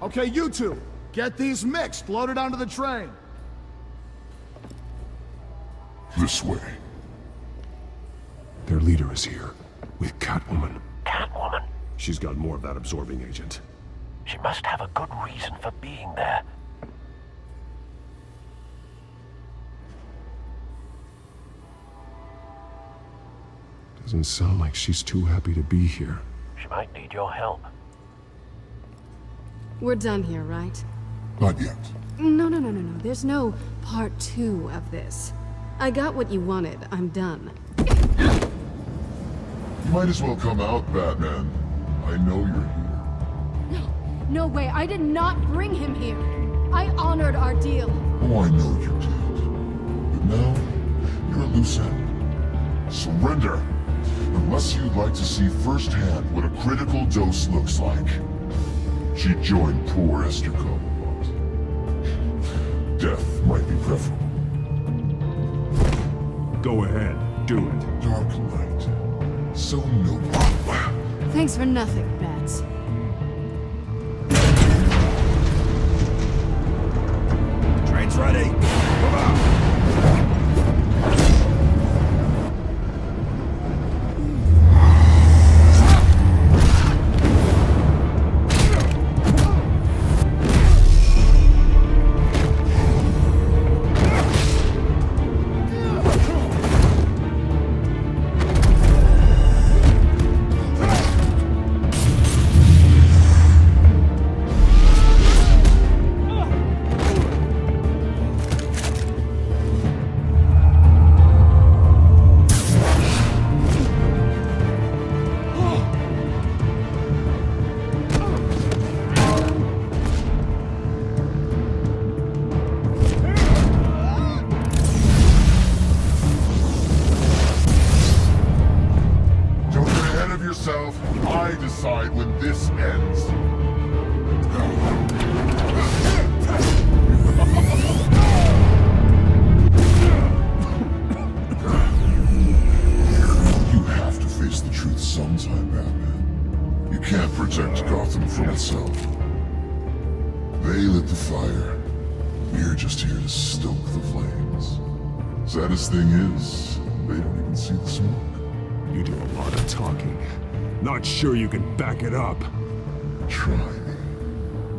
Okay, you two, get these mixed, loaded onto the train. This way. Their leader is here, with Catwoman. Catwoman? She's got more of that absorbing agent. She must have a good reason for being there. Doesn't sound like she's too happy to be here. She might need your help. We're done here, right? Not yet. No. There's no part 2 of this. I got what you wanted. I'm done. You might as well come out, Batman. I know you're here. No way. I did not bring him here. I honored our deal. Oh, I know you did. But now, you're a loose end. Surrender! Unless you'd like to see firsthand what a critical dose looks like. She joined poor Esther Cobblepot. Death might be preferable. Go ahead, do it. Dark Knight. So noble. Thanks for nothing, Bats. Train's ready. Come on. I decide when this ends. You have to face the truth sometime, Batman. You can't protect Gotham from itself. They lit the fire. We're just here to stoke the flames. Saddest thing is, they don't even see the smoke. You do a lot of talking. Not sure you can back it up. Try me.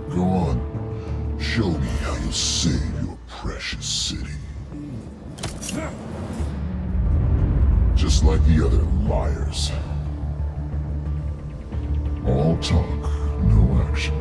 Go on. Show me how you'll save your precious city. Just like the other liars. All talk, no action.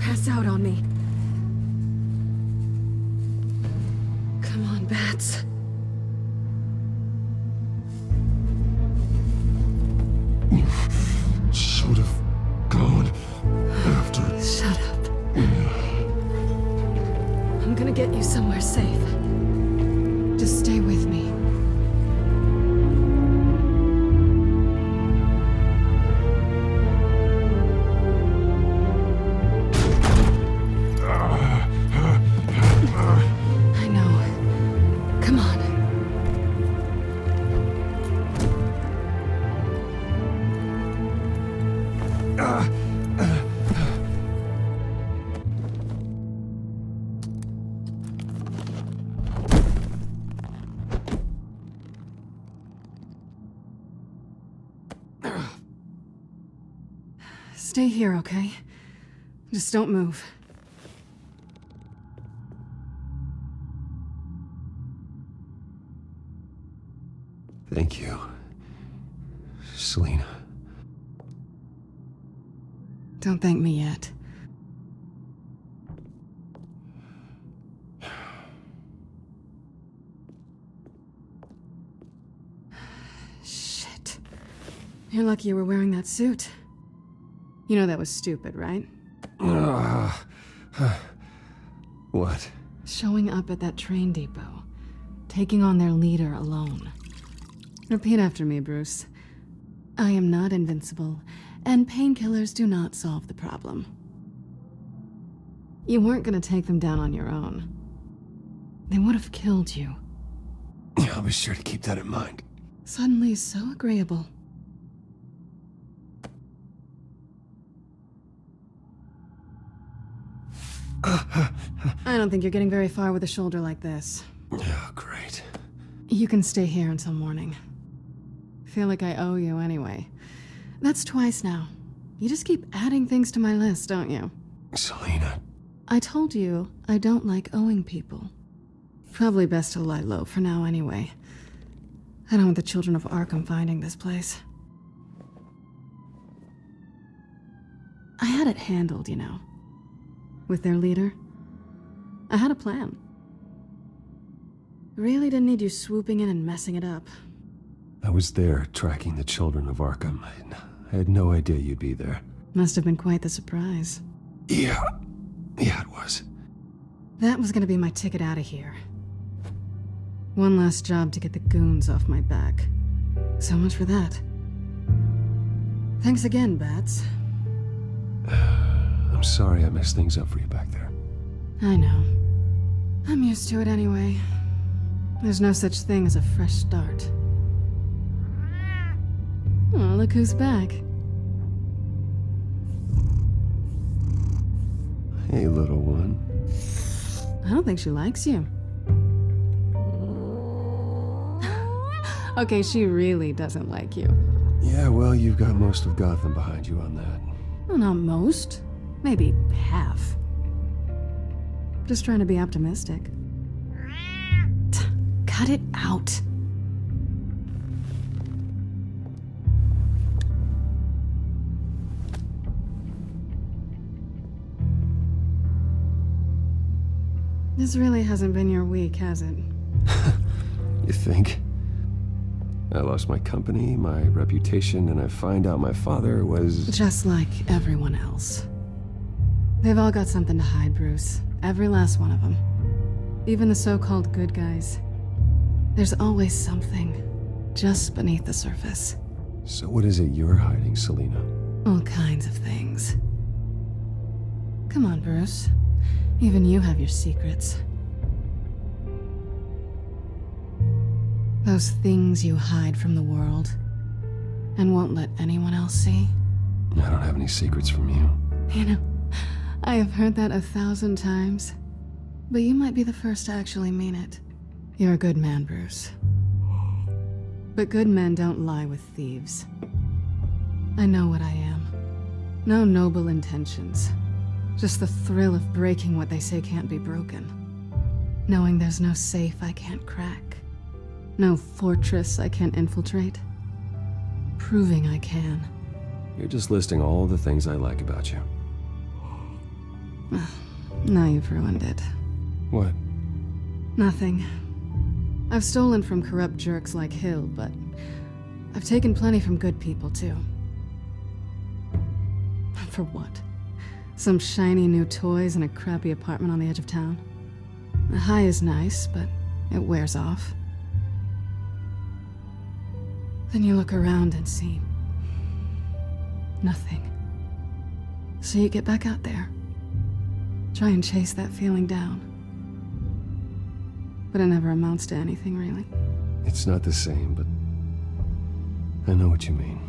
pass out on me. Come on, bats. You should have gone after it. Shut up. I'm gonna get you somewhere safe. Just stay with me. I know. Come on. Stay here, okay? Just don't move. Thank you, Selina. Don't thank me yet. Shit. You're lucky you were wearing that suit. You know that was stupid, right? What? Showing up at that train depot. Taking on their leader alone. Repeat after me, Bruce. I am not invincible, and painkillers do not solve the problem. You weren't gonna take them down on your own. They would have killed you. I'll be sure to keep that in mind. Suddenly so agreeable. I don't think you're getting very far with a shoulder like this. Oh, great. You can stay here until morning. Feel like I owe you anyway. That's twice now. You just keep adding things to my list, don't you? Selina. I told you I don't like owing people. Probably best to lie low for now anyway. I don't want the children of Arkham finding this place. I had it handled, you know. With their leader. I had a plan. Really didn't need you swooping in and messing it up. I was there tracking the children of Arkham. I had no idea you'd be there. Must have been quite the surprise. Yeah, it was. That was gonna be my ticket out of here. One last job to get the goons off my back. So much for that. Thanks again, Bats. I'm sorry I messed things up for you back there. I know. I'm used to it anyway. There's no such thing as a fresh start. Oh, look who's back. Hey, little one. I don't think she likes you. Okay, she really doesn't like you. Yeah, well, you've got most of Gotham behind you on that. Well, not most. Maybe half. Just trying to be optimistic. Cut it out. This really hasn't been your week, has it? You think? I lost my company, my reputation, and I find out my father was... Just like everyone else. They've all got something to hide, Bruce. Every last one of them. Even the so-called good guys. There's always something just beneath the surface. So what is it you're hiding, Selina? All kinds of things. Come on, Bruce. Even you have your secrets. Those things you hide from the world and won't let anyone else see. I don't have any secrets from you. You know, I have heard that 1,000 times, but you might be the first to actually mean it. You're a good man, Bruce. But good men don't lie with thieves. I know what I am. No noble intentions. Just the thrill of breaking what they say can't be broken. Knowing there's no safe I can't crack. No fortress I can't infiltrate. Proving I can. You're just listing all the things I like about you. Now you've ruined it. What? Nothing. I've stolen from corrupt jerks like Hill, but I've taken plenty from good people, too. For what? Some shiny new toys and a crappy apartment on the edge of town? The high is nice, but it wears off. Then you look around and see nothing. So you get back out there. Try and chase that feeling down. But it never amounts to anything, really. It's not the same, but I know what you mean.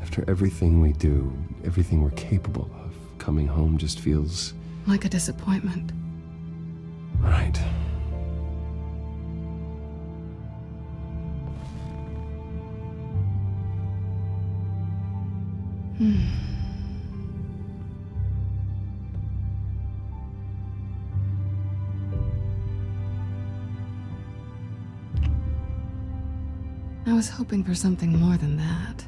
After everything we do, everything we're capable of, coming home just feels... like a disappointment. Right. I was hoping for something more than that.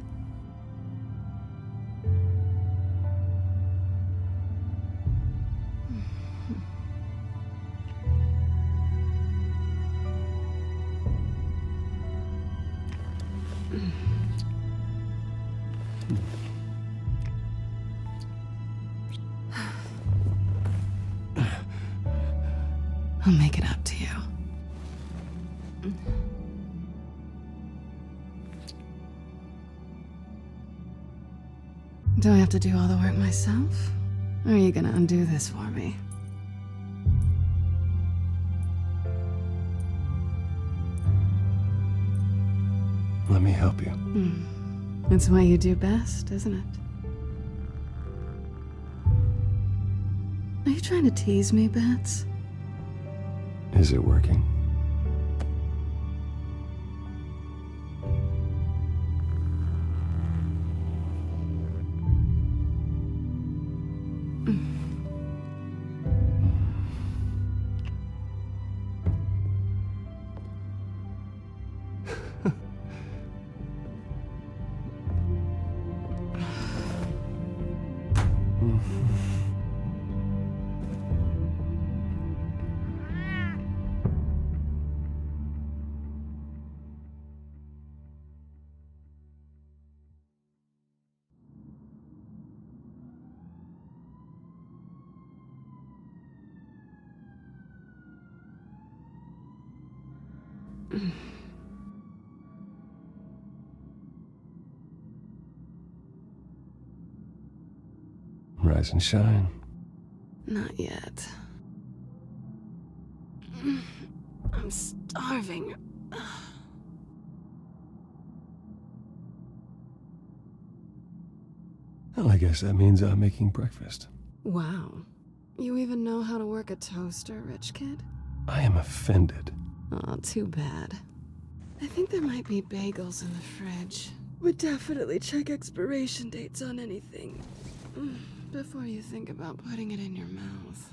I'll make it up to you. Do I have to do all the work myself? Or are you gonna undo this for me? Let me help you. It's what you do best, isn't it? Are you trying to tease me, Bats? Is it working? Rise and shine. Not yet. I'm starving. Well, I guess that means I'm making breakfast. Wow. You even know how to work a toaster, rich kid? I am offended. Aw, too bad. I think there might be bagels in the fridge. Would definitely check expiration dates on anything before you think about putting it in your mouth.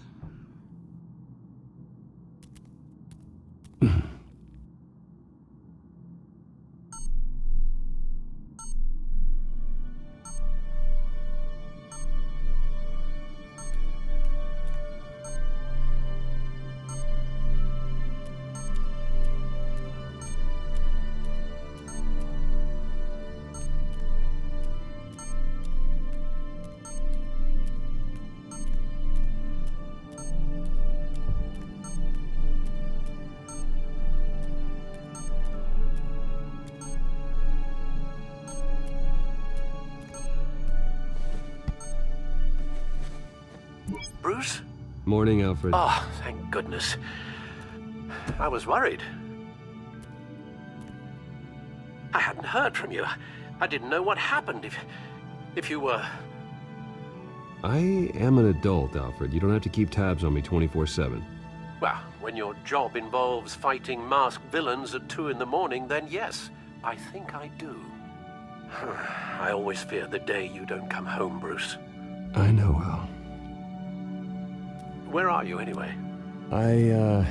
Bruce? Morning, Alfred. Oh, thank goodness. I was worried. I hadn't heard from you. I didn't know what happened if you were... I am an adult, Alfred. You don't have to keep tabs on me 24/7. Well, when your job involves fighting masked villains at 2 in the morning, then yes, I think I do. I always fear the day you don't come home, Bruce. I know, Al. Where are you, anyway? I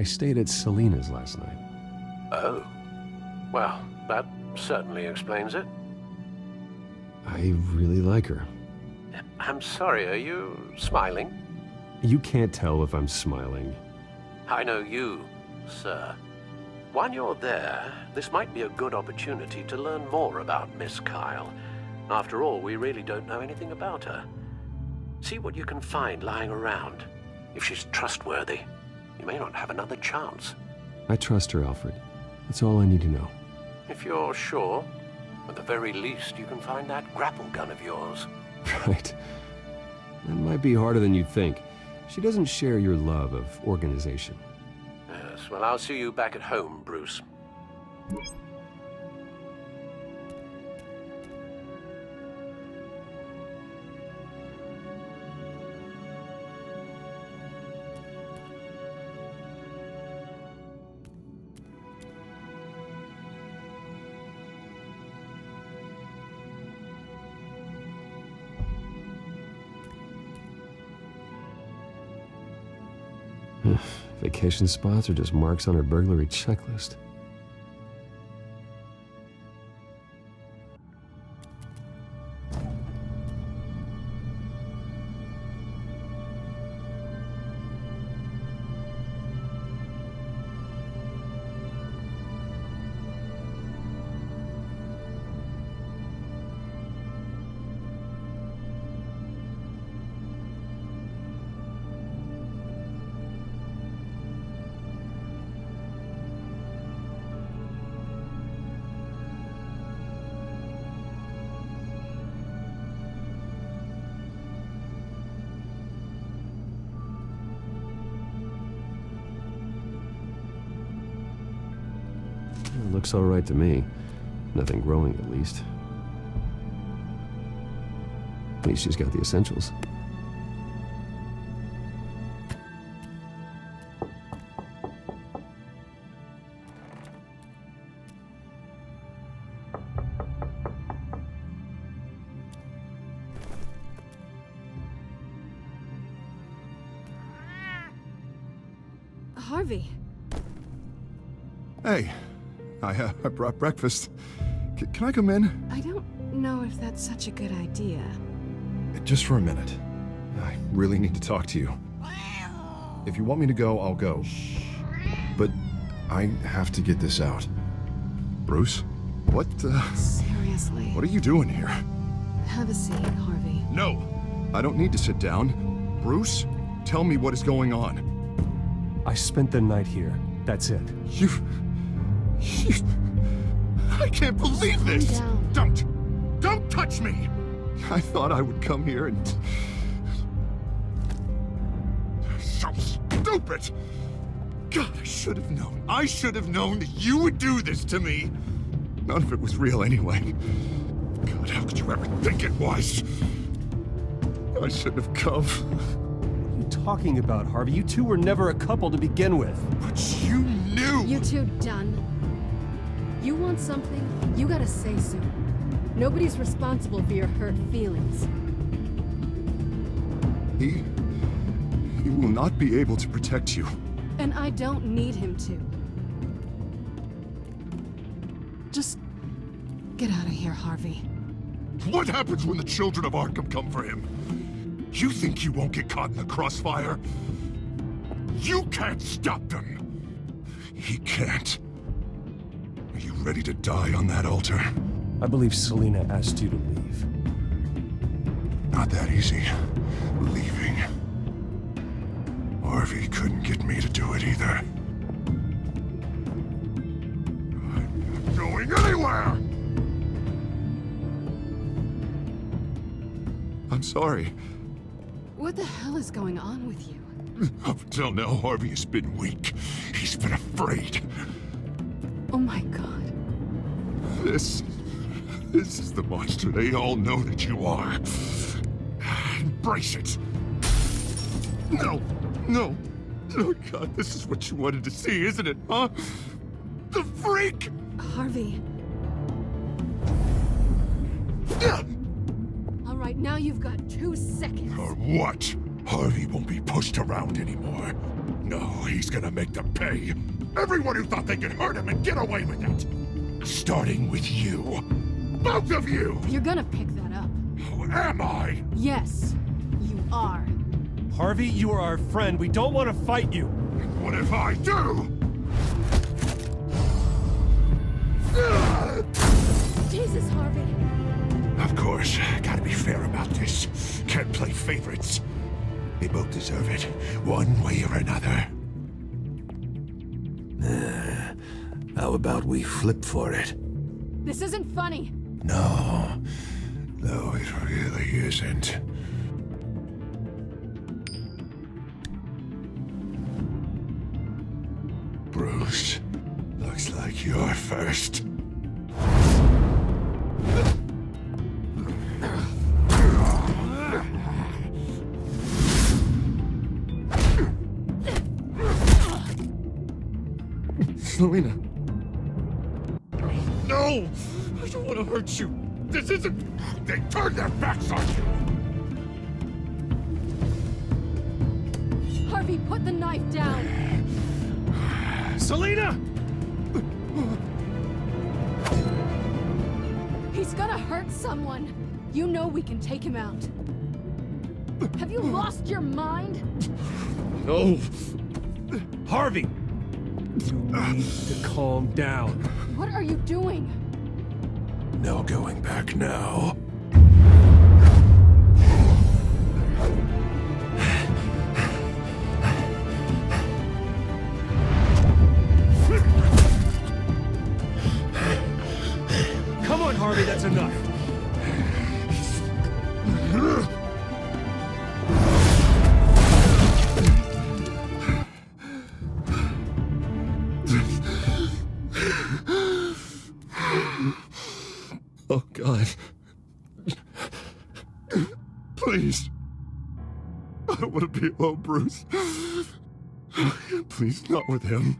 stayed at Selena's last night. Oh. Well, that certainly explains it. I really like her. I'm sorry, are you smiling? You can't tell if I'm smiling. I know you, sir. While you're there, this might be a good opportunity to learn more about Miss Kyle. After all, we really don't know anything about her. See what you can find lying around. If she's trustworthy, you may not have another chance. I trust her, Alfred. That's all I need to know. If you're sure, at the very least, you can find that grapple gun of yours. Right. That might be harder than you'd think. She doesn't share your love of organization. Yes, well, I'll see you back at home, Bruce. Vacation spots are just marks on her burglary checklist. Looks all right to me. Nothing growing, at least. At least she's got the essentials. Harvey. Hey. I brought breakfast. Can I come in? I don't know if that's such a good idea. Just for a minute. I really need to talk to you. If you want me to go, I'll go. But I have to get this out. Bruce? What, Seriously. What are you doing here? Have a seat, Harvey. No! I don't need to sit down. Bruce, tell me what is going on. I spent the night here. That's it. I can't believe this! Don't touch me! I thought I would come here and... So stupid! God, I should have known. I should have known that you would do this to me! None of it was real anyway. God, how could you ever think it was? I shouldn't have come. What are you talking about, Harvey? You two were never a couple to begin with. But you knew! You two done? You want something, you gotta say so. Nobody's responsible for your hurt feelings. He will not be able to protect you. And I don't need him to. Just get out of here, Harvey. What happens when the children of Arkham come for him? You think you won't get caught in the crossfire? You can't stop them. He can't. Are you ready to die on that altar? I believe Selina asked you to leave. Not that easy. Leaving. Harvey couldn't get me to do it either. I'm not going anywhere! I'm sorry. What the hell is going on with you? Up until now, Harvey has been weak. He's been afraid. Oh my God. This is the monster they all know that you are. Embrace it. No. Oh God, this is what you wanted to see, isn't it, huh? The freak! Harvey. All right, now you've got 2 seconds. Or what? Harvey won't be pushed around anymore. No, he's gonna make them pay. Everyone who thought they could hurt him and get away with it. Starting with you. Both of you! You're gonna pick that up. Oh, am I? Yes, you are. Harvey, you are our friend. We don't want to fight you. What if I do? Jesus, Harvey. Of course, gotta be fair about this. Can't play favorites. They both deserve it, one way or another. How about we flip for it? This isn't funny. No, it really isn't. Bruce, looks like you're first. Selena. No! I don't want to hurt you. This isn't... They turned their backs on you! Harvey, put the knife down. Selena! He's gonna hurt someone. You know we can take him out. Have you lost your mind? No. Harvey! You need to calm down. What are you doing? No going back now. Come on, Harvey, that's enough. Oh, God. Please. I don't want to be alone, Bruce. Please, not with him.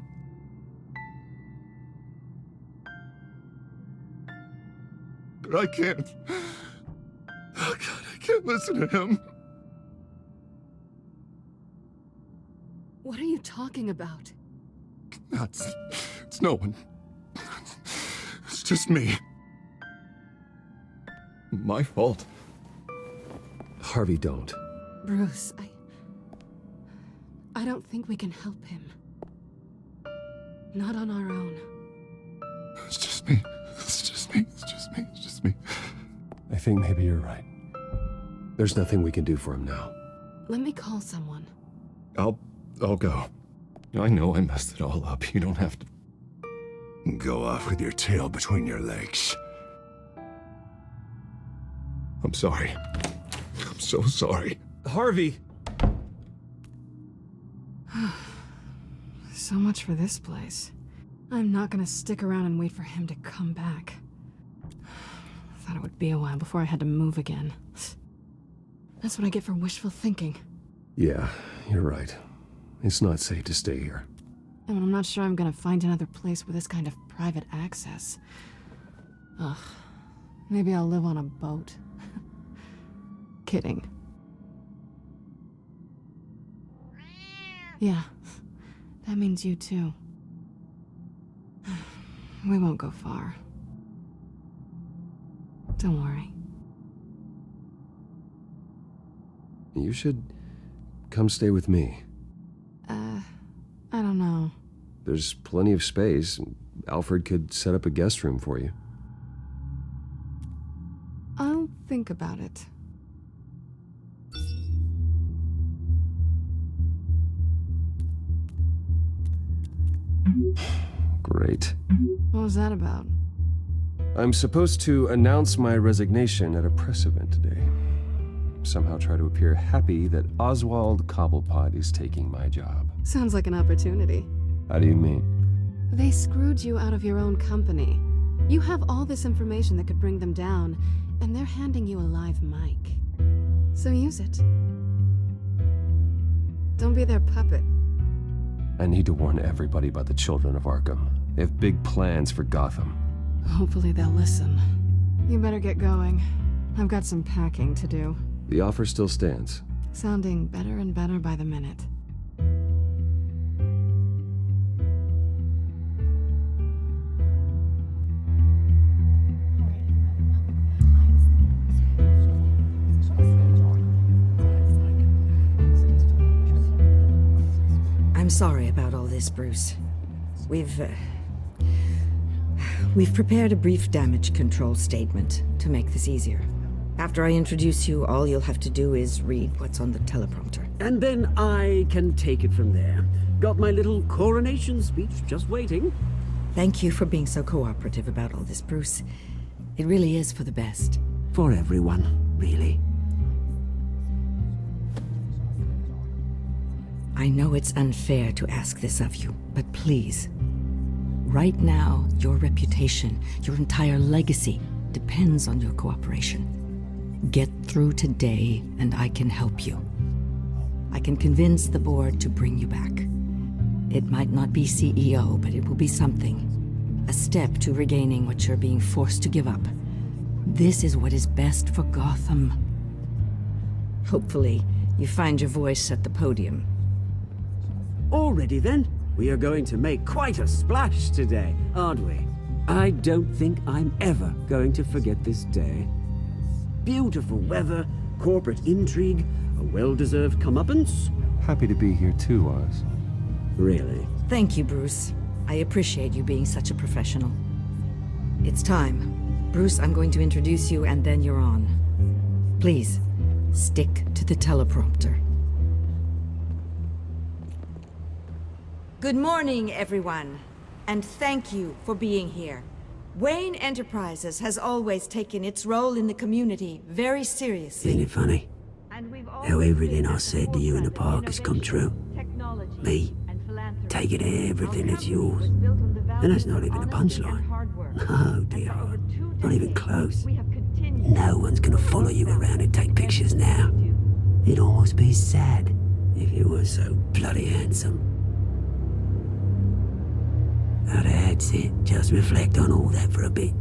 But I can't. Oh, God, I can't listen to him. What are you talking about? It's no one. It's just me. My fault. Harvey, don't. Bruce, I don't think we can help him. Not on our own. It's just me. It's just me. It's just me. It's just me. I think maybe you're right. There's nothing we can do for him now. Let me call someone. I'll go. I know I messed it all up. You don't have to go off with your tail between your legs. I'm sorry. I'm so sorry. Harvey! So much for this place. I'm not gonna stick around and wait for him to come back. Thought it would be a while before I had to move again. That's what I get for wishful thinking. Yeah, you're right. It's not safe to stay here. And I'm not sure I'm gonna find another place with this kind of private access. Ugh. Maybe I'll live on a boat. Kidding. Yeah. That means you too. We won't go far. Don't worry. You should come stay with me. I don't know. There's plenty of space. Alfred could set up a guest room for you. I'll think about it. Great. What was that about? I'm supposed to announce my resignation at a press event today. Somehow try to appear happy that Oswald Cobblepot is taking my job. Sounds like an opportunity. How do you mean? They screwed you out of your own company. You have all this information that could bring them down, and they're handing you a live mic. So use it. Don't be their puppet. I need to warn everybody about the children of Arkham. They have big plans for Gotham. Hopefully they'll listen. You better get going. I've got some packing to do. The offer still stands. Sounding better and better by the minute. sorry about all this, Bruce. We've prepared a brief damage control statement to make this easier. After I introduce you, all you'll have to do is read what's on the teleprompter. And then I can take it from there. Got my little coronation speech just waiting. Thank you for being so cooperative about all this, Bruce. It really is for the best. For everyone, really. I know it's unfair to ask this of you, but please. Right now, your reputation, your entire legacy, depends on your cooperation. Get through today, and I can help you. I can convince the board to bring you back. It might not be CEO, but it will be something. A step to regaining what you're being forced to give up. This is what is best for Gotham. Hopefully, you find your voice at the podium. Already then? We are going to make quite a splash today, aren't we? I don't think I'm ever going to forget this day. Beautiful weather, corporate intrigue, a well-deserved comeuppance. Happy to be here too, Oz. Really? Thank you, Bruce. I appreciate you being such a professional. It's time. Bruce, I'm going to introduce you and then you're on. Please, stick to the teleprompter. Good morning, everyone, and thank you for being here. Wayne Enterprises has always taken its role in the community very seriously. Isn't it funny? How everything I said to you in the park has come true. Me, taking everything that's yours. And that's not even a punchline. No, dear heart. Not even close. No one's gonna follow you around and take pictures now. It'd almost be sad if you were so bloody handsome. Now that's it. Just reflect on all that for a bit.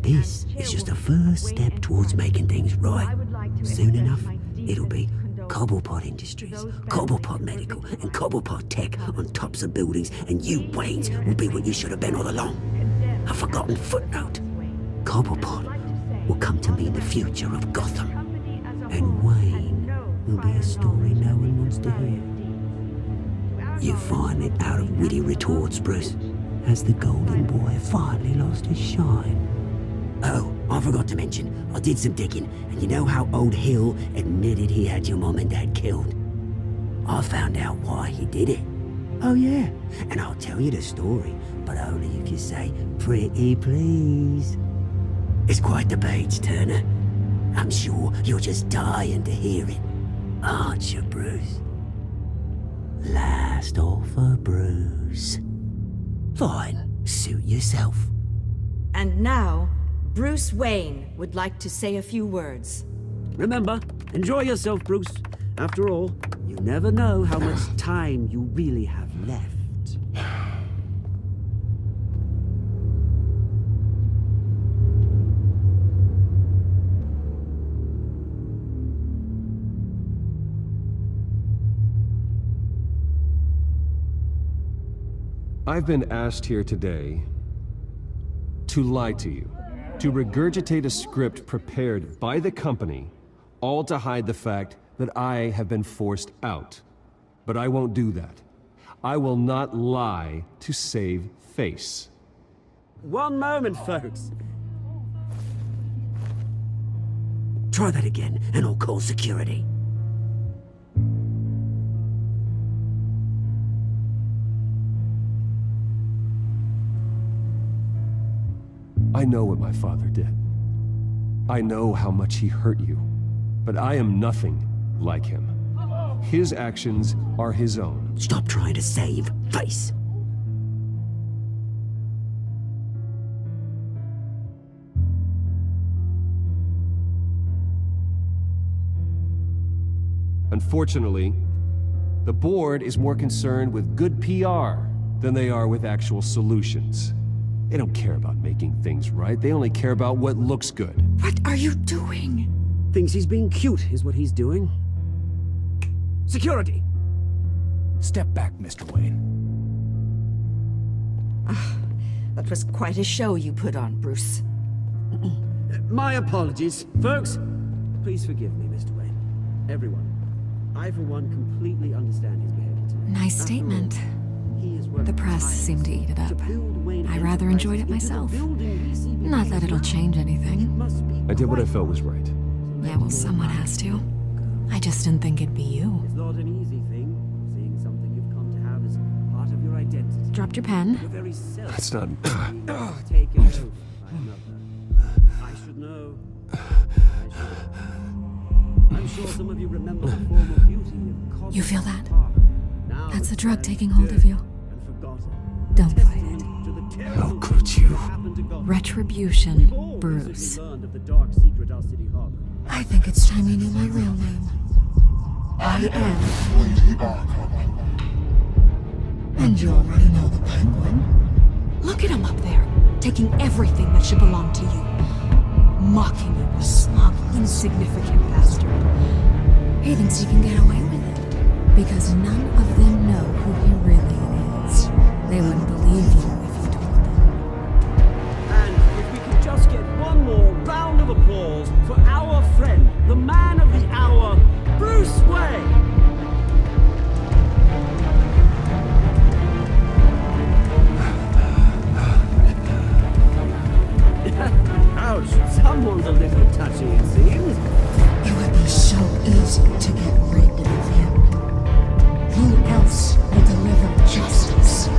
This is just a first step towards making things right. Soon enough, it'll be Cobblepot Industries, Cobblepot Medical, and Cobblepot Tech on tops of buildings, and you, Waynes, will be what you should have been all along. A forgotten footnote. Cobblepot will come to mean the future of Gotham. And Wayne will be a story no one wants to hear. You find it out of witty retorts, Bruce, as the golden boy finally lost his shine. Oh, I forgot to mention, I did some digging, and you know how old Hill admitted he had your mom and dad killed? I found out why he did it. Oh yeah, and I'll tell you the story, but only if you say, pretty please. It's quite the page turner. I'm sure you're just dying to hear it, aren't you, Bruce? Last offer, Bruce. Fine, suit yourself. And now, Bruce Wayne would like to say a few words. Remember, enjoy yourself, Bruce. After all, you never know how much time you really have left. I've been asked here today to lie to you, to regurgitate a script prepared by the company, all to hide the fact that I have been forced out. But I won't do that. I will not lie to save face. One moment, folks. Try that again, and I'll call security. I know what my father did. I know how much he hurt you. But I am nothing like him. His actions are his own. Stop trying to save face. Unfortunately, the board is more concerned with good PR than they are with actual solutions. They don't care about making things right. They only care about what looks good. What are you doing? Thinks he's being cute, is what he's doing. Security! Step back, Mr. Wayne. That was quite a show you put on, Bruce. My apologies. Folks, please forgive me, Mr. Wayne. Everyone. I, for one, completely understand his behavior tonight. Nice statement. The press seemed to eat it up. I rather enjoyed it myself. Not that it'll change anything. I did what I felt was right. Yeah, well, someone has to. I just didn't think it'd be you. It's not an easy thing, seeing something you've come to have as part of your identity. Dropped your pen. Your very self. That's not... Taken over by another. I should know. I'm sure some of you remember the former beauty of You feel that? Now That's the drug taking hold of you. and forgotten. Don't fight it. How could you? Retribution, Bruce. Learned of the dark secret our city harbor. I think it's time you knew my real name. I am... And you already know the Penguin. Look at him up there, taking everything that should belong to you. Mocking you, you smug, insignificant bastard. He thinks he can get away with it. Because none of them know who he really is. They wouldn't believe you if you told them. And if we could just get one more round of applause for our friend, the man of the hour, Bruce Wayne! Ouch, someone's a little touchy, it seems. It would be so easy to get rid of him. Who else will deliver justice?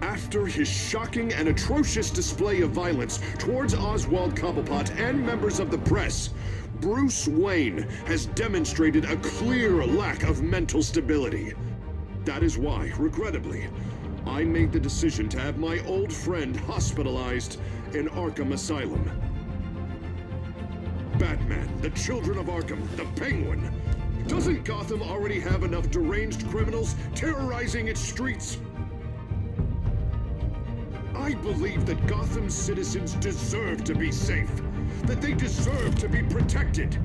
After his shocking and atrocious display of violence towards Oswald Cobblepot and members of the press, Bruce Wayne has demonstrated a clear lack of mental stability. That is why, regrettably, I made the decision to have my old friend hospitalized in Arkham Asylum. Batman, the Children of Arkham, the Penguin. Doesn't Gotham already have enough deranged criminals terrorizing its streets? I believe that Gotham's citizens deserve to be safe, that they deserve to be protected.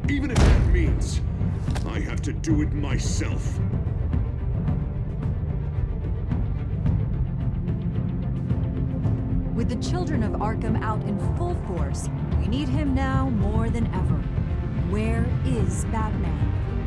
Even if that means I have to do it myself. With the Children of Arkham out in full force, we need him now more than ever. Where is Batman?